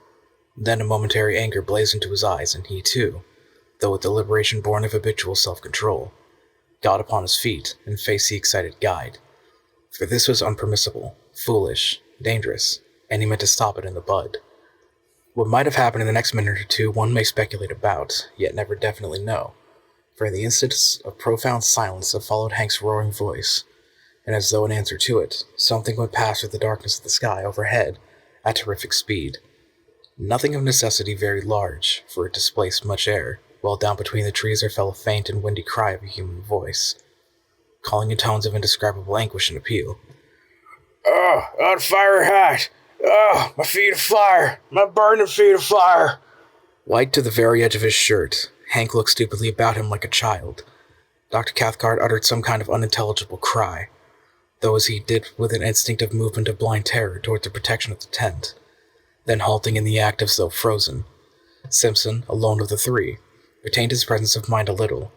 Then a momentary anger blazed into his eyes, and he, too, though with deliberation born of habitual self-control, got upon his feet and faced the excited guide. For this was unpermissible, foolish, dangerous, and he meant to stop it in the bud. What might have happened in the next minute or two one may speculate about, yet never definitely know, for in the instants of profound silence that followed Hank's roaring voice, and as though in answer to it, something went past through the darkness of the sky overhead at terrific speed. Nothing of necessity very large, for it displaced much air, while down between the trees there fell a faint and windy cry of a human voice, calling in tones of indescribable anguish and appeal. "Oh, on fire hot! Oh, my feet of fire! My burning feet of fire!" White to the very edge of his shirt, Hank looked stupidly about him like a child. Dr. Cathcart uttered some kind of unintelligible cry, though as he did with an instinctive movement of blind terror toward the protection of the tent, then halting in the act as though frozen. Simpson, alone of the three, retained his presence of mind a little.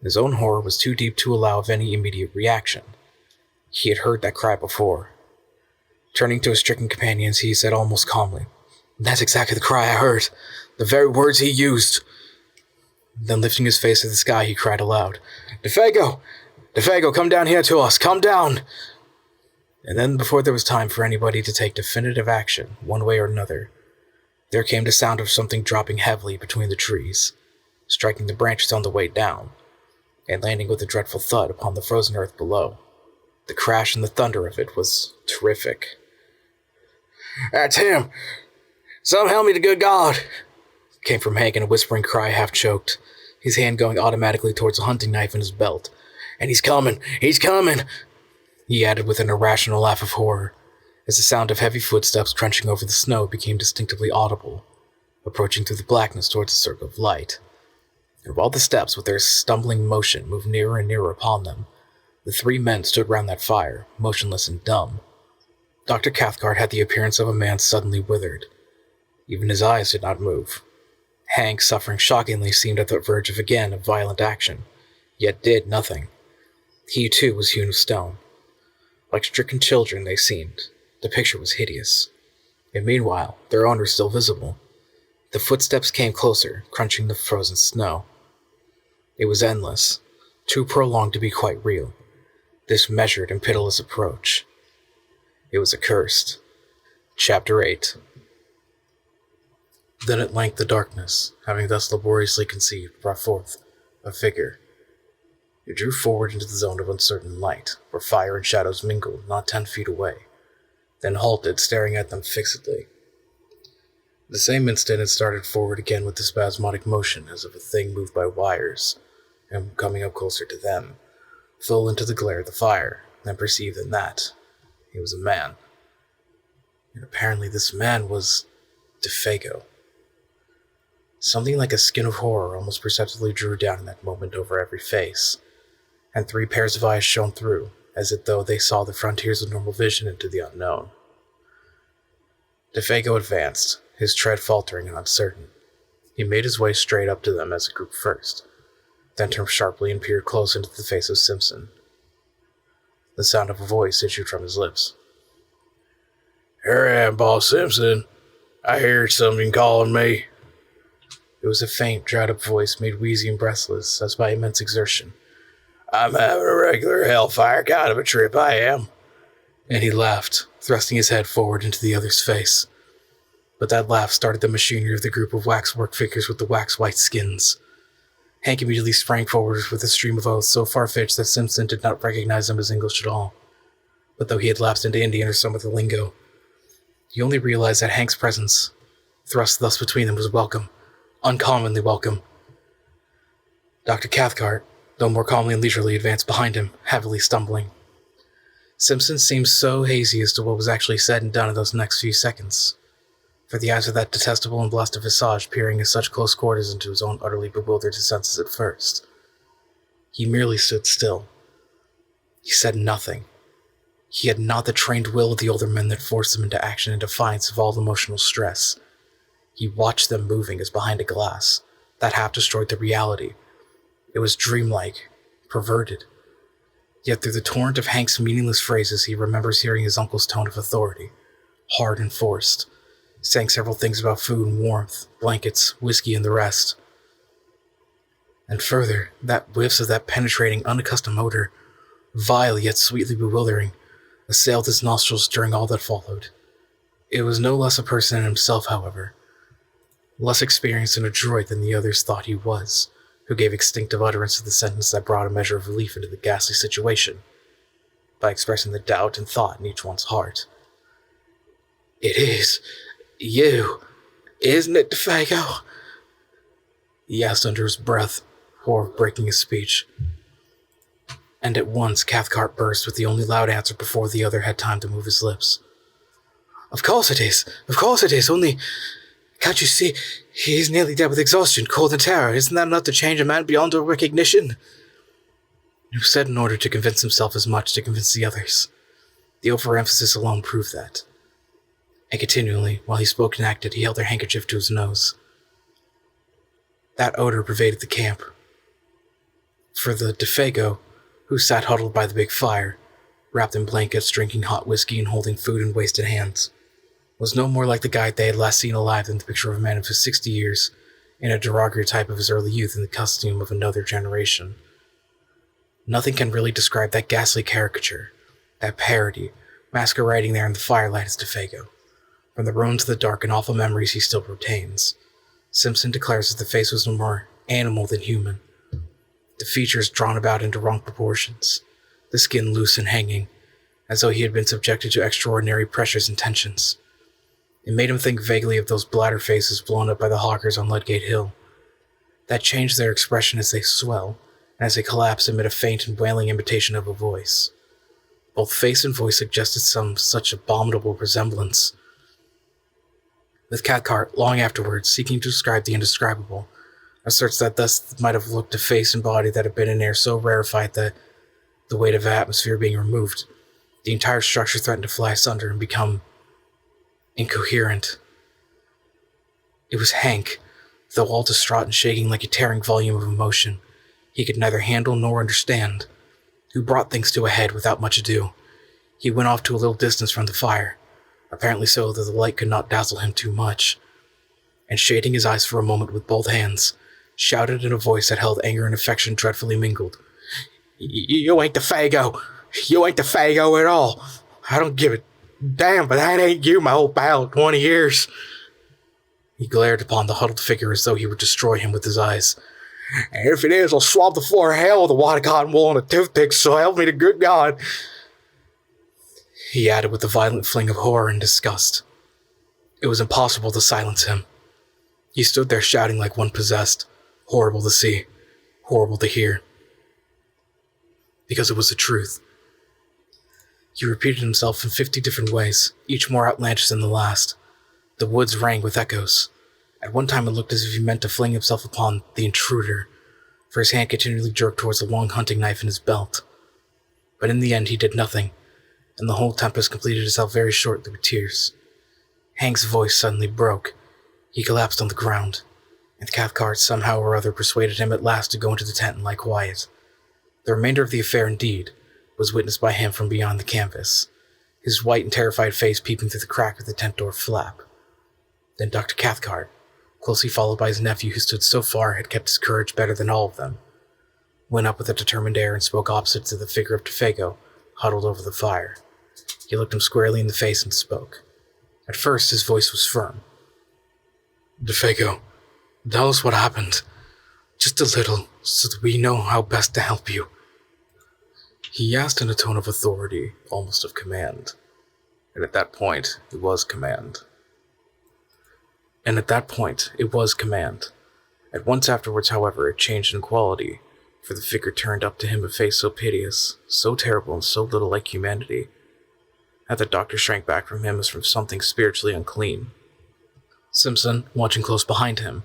His own horror was too deep to allow of any immediate reaction. He had heard that cry before. Turning to his stricken companions, he said almost calmly, "That's exactly the cry I heard. The very words he used." Then lifting his face to the sky, he cried aloud, "Defago! Defago, come down here to us! Come down!" And then, before there was time for anybody to take definitive action, one way or another, there came the sound of something dropping heavily between the trees, striking the branches on the way down, and landing with a dreadful thud upon the frozen earth below. The crash and the thunder of it was terrific. "That's him! Some help me to good God!" came from Hank in a whispering cry, half-choked, his hand going automatically towards a hunting knife in his belt. "And he's coming! He's coming!" he added with an irrational laugh of horror, as the sound of heavy footsteps crunching over the snow became distinctively audible, approaching through the blackness towards the circle of light. And while the steps, with their stumbling motion, moved nearer and nearer upon them, the three men stood round that fire, motionless and dumb. Dr. Cathcart had the appearance of a man suddenly withered. Even his eyes did not move. Hank, suffering shockingly, seemed at the verge of violent action, yet did nothing. He, too, was hewn of stone. Like stricken children, they seemed. The picture was hideous. And meanwhile, their owner still visible. The footsteps came closer, crunching the frozen snow. It was endless, too prolonged to be quite real, this measured and pitiless approach. It was accursed. Chapter 8. Then at length the darkness, having thus laboriously conceived, brought forth a figure. It drew forward into the zone of uncertain light, where fire and shadows mingled not 10 feet away, then halted, staring at them fixedly. The same instant, it started forward again with a spasmodic motion as of a thing moved by wires, and coming up closer to them, full into the glare of the fire, and perceived that he was a man. And apparently this man was Defago. Something like a skin of horror almost perceptibly drew down in that moment over every face, and 3 pairs of eyes shone through, as if though they saw the frontiers of normal vision into the unknown. Defago advanced, his tread faltering and uncertain. He made his way straight up to them as a group first, then turned sharply and peered close into the face of Simpson. The sound of a voice issued from his lips. "Here I am, Boss Simpson. I heard something calling me." It was a faint, dried-up voice made wheezy and breathless as by immense exertion. "I'm having a regular hellfire kind of a trip, I am." And he laughed, thrusting his head forward into the other's face. But that laugh started the machinery of the group of waxwork figures with the wax-white skins. Hank immediately sprang forward with a stream of oaths so far-fetched that Simpson did not recognize them as English at all. But though he had lapsed into Indian or some of the lingo, he only realized that Hank's presence, thrust thus between them, was welcome, uncommonly welcome. Dr. Cathcart, though more calmly and leisurely, advanced behind him, heavily stumbling. Simpson seemed so hazy as to what was actually said and done in those next few seconds, for the eyes of that detestable and blasted visage peering in such close quarters into his own utterly bewildered his senses at first. He merely stood still. He said nothing. He had not the trained will of the older men that forced him into action in defiance of all emotional stress. He watched them moving as behind a glass that half destroyed the reality. It was dreamlike, perverted. Yet through the torrent of Hank's meaningless phrases, he remembers hearing his uncle's tone of authority, hard and forced, saying several things about food and warmth, blankets, whiskey, and the rest. And further, that whiffs of that penetrating, unaccustomed odor, vile yet sweetly bewildering, assailed his nostrils during all that followed. It was no less a person in himself, however, less experienced and adroit than the others thought he was, who gave instinctive utterance to the sentence that brought a measure of relief into the ghastly situation, by expressing the doubt and thought in each one's heart. "It is you, isn't it, Defago?" he asked under his breath, horror breaking his speech. And at once Cathcart burst with the only loud answer before the other had time to move his lips. Of course it is, only, can't you see, he's nearly dead with exhaustion, cold and terror. Isn't that enough to change a man beyond all recognition?" It was said in order to convince himself as much to convince the others. The overemphasis alone proved that. And continually, while he spoke and acted, he held their handkerchief to his nose. That odor pervaded the camp. For the Defago, who sat huddled by the big fire, wrapped in blankets, drinking hot whiskey and holding food in wasted hands, was no more like the guy they had last seen alive than the picture of a man of his 60 years, in a derogatory type of his early youth in the costume of another generation. Nothing can really describe that ghastly caricature, that parody, masquerading there in the firelight as Defago. From the ruins of the dark and awful memories he still retains, Simpson declares that the face was no more animal than human. The features drawn about into wrong proportions, the skin loose and hanging, as though he had been subjected to extraordinary pressures and tensions. It made him think vaguely of those bladder faces blown up by the hawkers on Ludgate Hill, that changed their expression as they swell, and as they collapse amid a faint and wailing imitation of a voice. Both face and voice suggested some such abominable resemblance. With Cathcart, long afterwards, seeking to describe the indescribable, asserts that thus might have looked a face and body that had been in air so rarefied that, the weight of the atmosphere being removed, the entire structure threatened to fly asunder and become incoherent. It was Hank, though all distraught and shaking like a tearing volume of emotion he could neither handle nor understand, who brought things to a head without much ado. He went off to a little distance from the fire, apparently so that the light could not dazzle him too much, and shading his eyes for a moment with both hands, shouted in a voice that held anger and affection dreadfully mingled. You ain't Defago! You ain't Defago at all! I don't give a damn, but that ain't you, my old pal, 20 years. He glared upon the huddled figure as though he would destroy him with his eyes. And if it is, I'll swab the floor of hell with a wad of cotton wool and a toothpick, so help me the good God. He added with a violent fling of horror and disgust. It was impossible to silence him. He stood there shouting like one possessed, horrible to see, horrible to hear. Because it was the truth. He repeated himself in 50 different ways, each more outlandish than the last. The woods rang with echoes. At one time it looked as if he meant to fling himself upon the intruder, for his hand continually jerked towards the long hunting knife in his belt. But in the end he did nothing, and the whole tempest completed itself very shortly with tears. Hank's voice suddenly broke. He collapsed on the ground, and Cathcart somehow or other persuaded him at last to go into the tent and lie quiet. The remainder of the affair, indeed, was witnessed by him from beyond the canvas, his white and terrified face peeping through the crack of the tent door flap. Then Dr. Cathcart, closely followed by his nephew who stood so far had kept his courage better than all of them, went up with a determined air and spoke opposite to the figure of Defago, huddled over the fire. He looked him squarely in the face and spoke. At first his voice was firm. "Defago, tell us what happened. Just a little, so that we know how best to help you." He asked in a tone of authority, almost of command. And at that point, it was command. At once afterwards, however, it changed in quality, for the figure turned up to him a face so piteous, so terrible, and so little like humanity, that the doctor shrank back from him as from something spiritually unclean. Simpson, watching close behind him,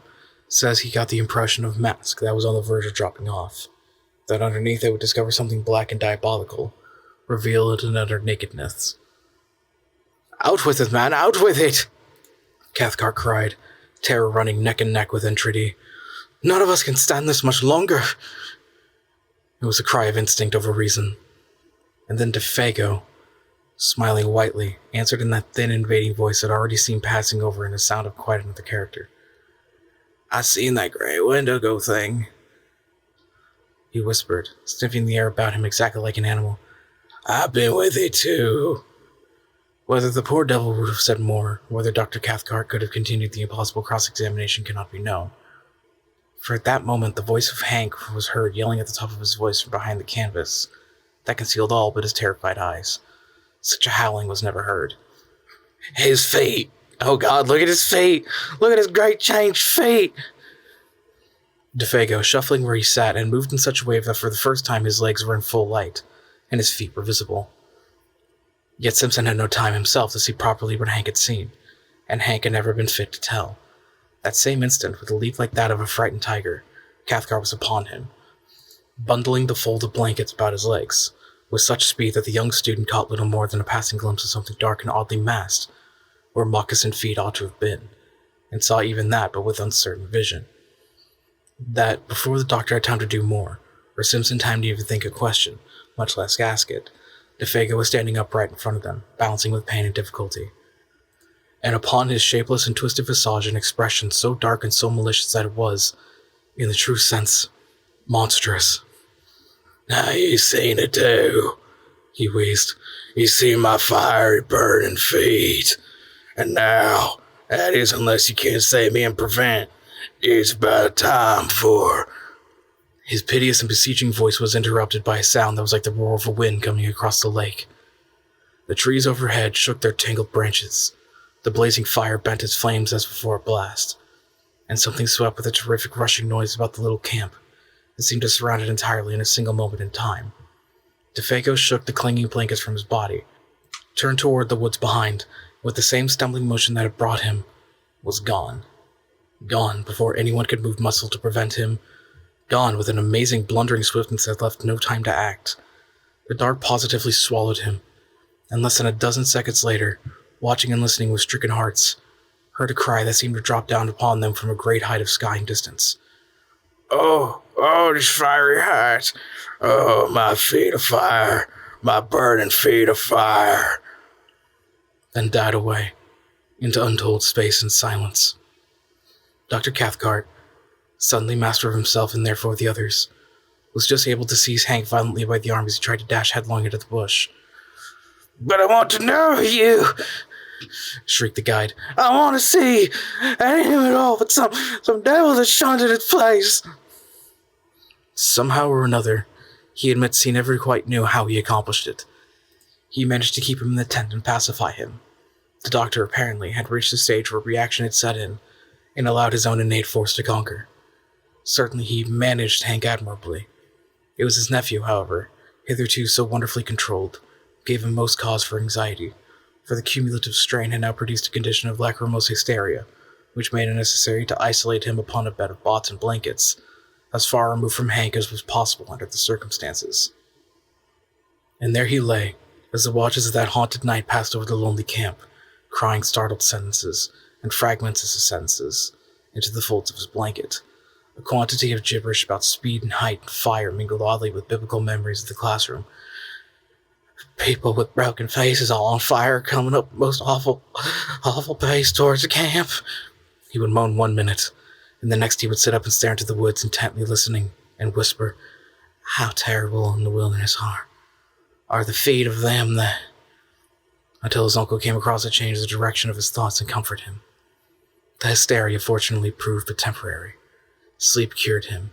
says he got the impression of a mask that was on the verge of dropping off, that underneath it would discover something black and diabolical, reveal it in utter nakedness. "Out with it, man, out with it!" Cathcart cried, terror running neck and neck with entreaty. "None of us can stand this much longer." It was a cry of instinct over reason. And then Defago, smiling whitely, answered in that thin, invading voice that already seemed passing over in a sound of quite another character. "I seen that grey Wendigo thing," he whispered, sniffing the air about him exactly like an animal. "I've been with it too." Whether the poor devil would have said more, or whether Dr. Cathcart could have continued the impossible cross-examination cannot be known. For at that moment the voice of Hank was heard yelling at the top of his voice from behind the canvas that concealed all but his terrified eyes. Such a howling was never heard. "His feet! Oh God, look at his feet! Look at his great changed feet!" Defago, shuffling where he sat, and moved in such a way that for the first time his legs were in full light, and his feet were visible. Yet Simpson had no time himself to see properly what Hank had seen, and Hank had never been fit to tell. That same instant, with a leap like that of a frightened tiger, Cathcart was upon him, bundling the folded blankets about his legs, with such speed that the young student caught little more than a passing glimpse of something dark and oddly massed, where moccasined feet ought to have been, and saw even that but with uncertain vision. That, before the doctor had time to do more, or Simpson time to even think a question, much less ask it, Defago was standing upright in front of them, balancing with pain and difficulty. And upon his shapeless and twisted visage an expression so dark and so malicious that it was, in the true sense, monstrous. "Now you seen it too," he wheezed. "You seen my fiery burning feet. And now, that is unless you can't save me and prevent, it's about time for..." His piteous and beseeching voice was interrupted by a sound that was like the roar of a wind coming across the lake. The trees overhead shook their tangled branches. The blazing fire bent its flames as before a blast, and something swept with a terrific rushing noise about the little camp that seemed to surround it entirely in a single moment in time. Defago shook the clinging blankets from his body, turned toward the woods behind, with the same stumbling motion that had brought him, was gone. Gone before anyone could move muscle to prevent him. Gone with an amazing blundering swiftness that left no time to act. The dark positively swallowed him, and less than a dozen seconds later, watching and listening with stricken hearts, heard a cry that seemed to drop down upon them from a great height of sky and distance. Oh, this fiery height! Oh, my feet of fire! My burning feet of fire!" Then died away, into untold space and silence. Dr. Cathcart, suddenly master of himself and therefore the others, was just able to seize Hank violently by the arm as he tried to dash headlong into the bush. "But I want to know you!" shrieked the guide. "I want to see! I ain't him at all, but some devil that shunned in its place!" Somehow or another, he admits he never quite knew how he accomplished it. He managed to keep him in the tent and pacify him. The doctor apparently had reached a stage where reaction had set in and allowed his own innate force to conquer. Certainly he managed Hank admirably. It was his nephew, however, hitherto so wonderfully controlled, gave him most cause for anxiety, for the cumulative strain had now produced a condition of lachrymose hysteria, which made it necessary to isolate him upon a bed of bots and blankets, as far removed from Hank as was possible under the circumstances. And there he lay, as the watches of that haunted night passed over the lonely camp, crying startled sentences, and fragments of sentences, into the folds of his blanket. A quantity of gibberish about speed and height and fire mingled oddly with biblical memories of the classroom. People with broken faces all on fire coming up most awful pace towards the camp. He would moan 1 minute, and the next he would sit up and stare into the woods intently listening, and whisper, "How terrible in the wilderness are the feet of them that..." Until his uncle came across to change the direction of his thoughts and comfort him. The hysteria fortunately proved but temporary. Sleep cured him,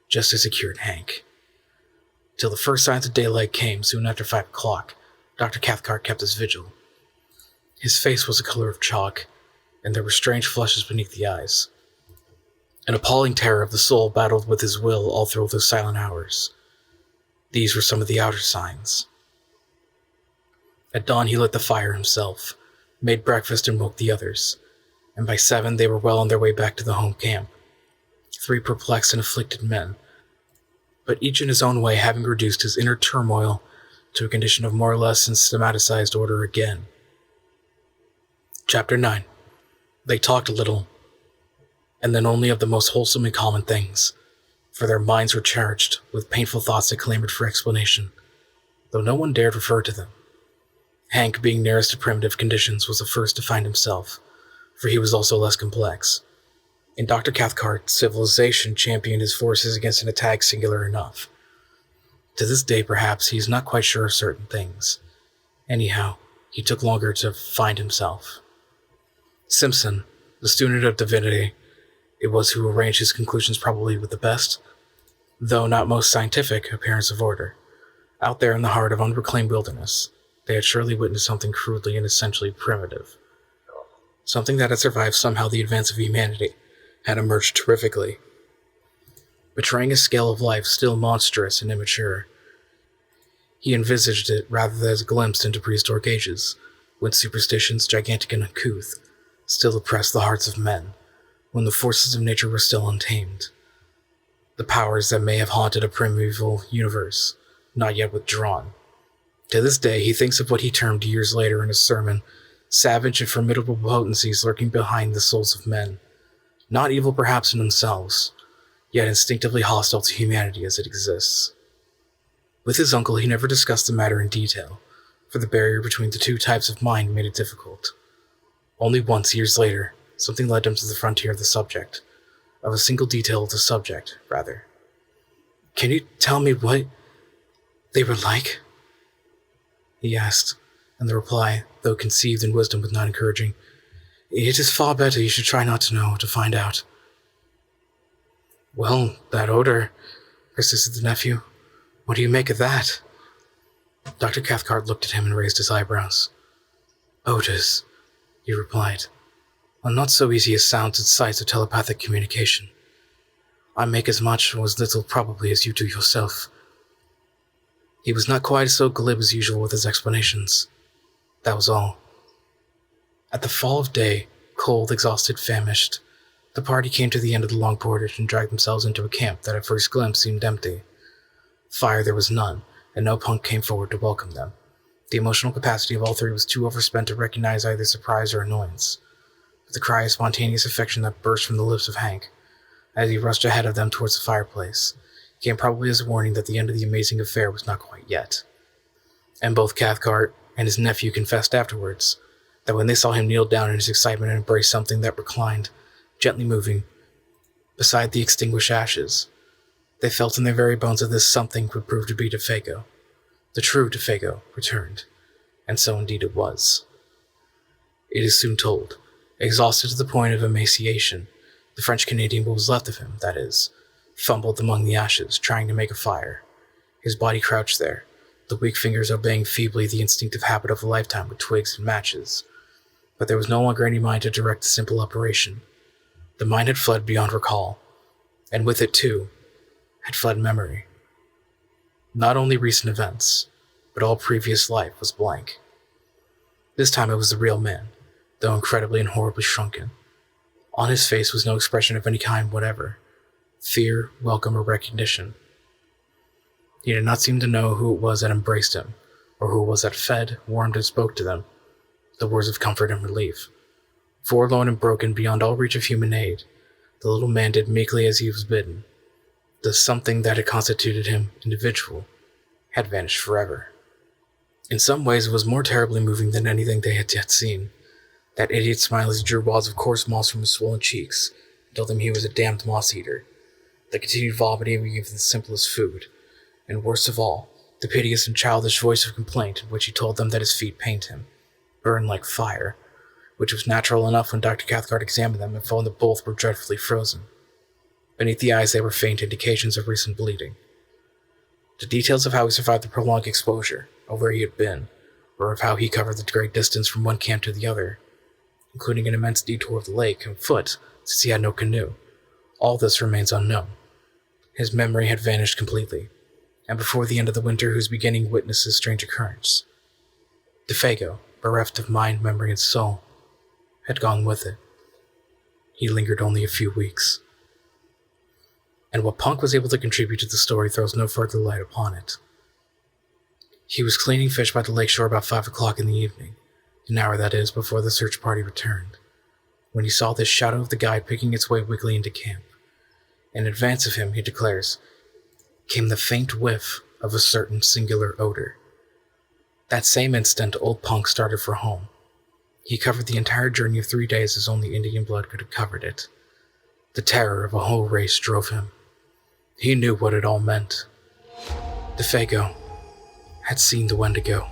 just as it cured Hank. Till the first signs of daylight came soon after 5 o'clock, Dr. Cathcart kept his vigil. His face was the color of chalk, and there were strange flushes beneath the eyes. An appalling terror of the soul battled with his will all through those silent hours. These were some of the outer signs. At dawn he lit the fire himself, made breakfast and woke the others, and by 7 they were well on their way back to the home camp. 3 perplexed and afflicted men, but each in his own way having reduced his inner turmoil to a condition of more or less systematized order again. Chapter 9. They talked a little, and then only of the most wholesome and common things, for their minds were charged with painful thoughts that clamored for explanation, though no one dared refer to them. Hank, being nearest to primitive conditions, was the first to find himself, for he was also less complex. In Dr. Cathcart, civilization championed his forces against an attack singular enough. To this day, perhaps, he is not quite sure of certain things. Anyhow, he took longer to find himself. Simpson, the student of divinity, it was who arranged his conclusions probably with the best, though not most scientific, appearance of order. Out there in the heart of unreclaimed wilderness, they had surely witnessed something crudely and essentially primitive. Something that had survived somehow the advance of humanity, had emerged terrifically, betraying a scale of life still monstrous and immature. He envisaged it rather than as a glimpse into prehistoric ages, when superstitions, gigantic and uncouth, still oppressed the hearts of men, when the forces of nature were still untamed. The powers that may have haunted a primeval universe, not yet withdrawn. To this day, he thinks of what he termed years later in his sermon, savage and formidable potencies lurking behind the souls of men. Not evil perhaps in themselves, yet instinctively hostile to humanity as it exists. With his uncle he never discussed the matter in detail, for the barrier between the two types of mind made it difficult. Only once, years later, something led him to the frontier of the subject, of a single detail of the subject, rather. "Can you tell me what they were like?" he asked, and the reply, though conceived in wisdom, was not encouraging. "It is far better you should try not to know, to find out." "Well, that odor," persisted the nephew. "What do you make of that?" Dr. Cathcart looked at him and raised his eyebrows. "Odors," he replied, "are not so easy as sounds and sights of telepathic communication. I make as much or as little probably as you do yourself." He was not quite so glib as usual with his explanations. That was all. At the fall of day, cold, exhausted, famished, the party came to the end of the long portage and dragged themselves into a camp that at first glimpse seemed empty. Fire there was none, and no punk came forward to welcome them. The emotional capacity of all 3 was too overspent to recognize either surprise or annoyance. But the cry of spontaneous affection that burst from the lips of Hank, as he rushed ahead of them towards the fireplace, came probably as a warning that the end of the amazing affair was not quite yet. And both Cathcart and his nephew confessed afterwards that when they saw him kneel down in his excitement and embrace something that reclined, gently moving, beside the extinguished ashes, they felt in their very bones that this something would prove to be Defago. The true Defago returned, and so indeed it was. It is soon told, exhausted to the point of emaciation, the French-Canadian, what was left of him, that is, fumbled among the ashes, trying to make a fire. His body crouched there, the weak fingers obeying feebly the instinctive habit of a lifetime with twigs and matches. but there was no longer any mind to direct the simple operation. The mind had fled beyond recall, and with it, too, had fled memory. Not only recent events, but all previous life was blank. This time it was the real man, though incredibly and horribly shrunken. On his face was no expression of any kind whatever, fear, welcome, or recognition. He did not seem to know who it was that embraced him, or who it was that fed, warmed, and spoke to them, the words of comfort and relief. Forlorn and broken beyond all reach of human aid, the little man did meekly as he was bidden. The something that had constituted him individual had vanished forever. In some ways it was more terribly moving than anything they had yet seen. That idiot smile as he drew wads of coarse moss from his swollen cheeks and told them he was a damned moss-eater. The continued vomiting he gave the simplest food, and worst of all, the piteous and childish voice of complaint in which he told them that his feet pained him, burned like fire, which was natural enough when Dr. Cathcart examined them and found that both were dreadfully frozen. Beneath the eyes there were faint indications of recent bleeding. The details of how he survived the prolonged exposure, of where he had been, or of how he covered the great distance from one camp to the other, including an immense detour of the lake on foot, since he had no canoe, all this remains unknown. His memory had vanished completely, and before the end of the winter whose beginning witnessed this strange occurrence, Defago, bereft of mind, memory, and soul, had gone with it. He lingered only a few weeks. And what Punk was able to contribute to the story throws no further light upon it. He was cleaning fish by the lakeshore about 5 o'clock in the evening, an hour that is before the search party returned, when he saw the shadow of the guide picking its way weakly into camp. In advance of him, he declares, came the faint whiff of a certain singular odor. That same instant, old Punk started for home. He covered the entire journey of 3 days as only Indian blood could have covered it. The terror of a whole race drove him. He knew what it all meant. Defago had seen the Wendigo.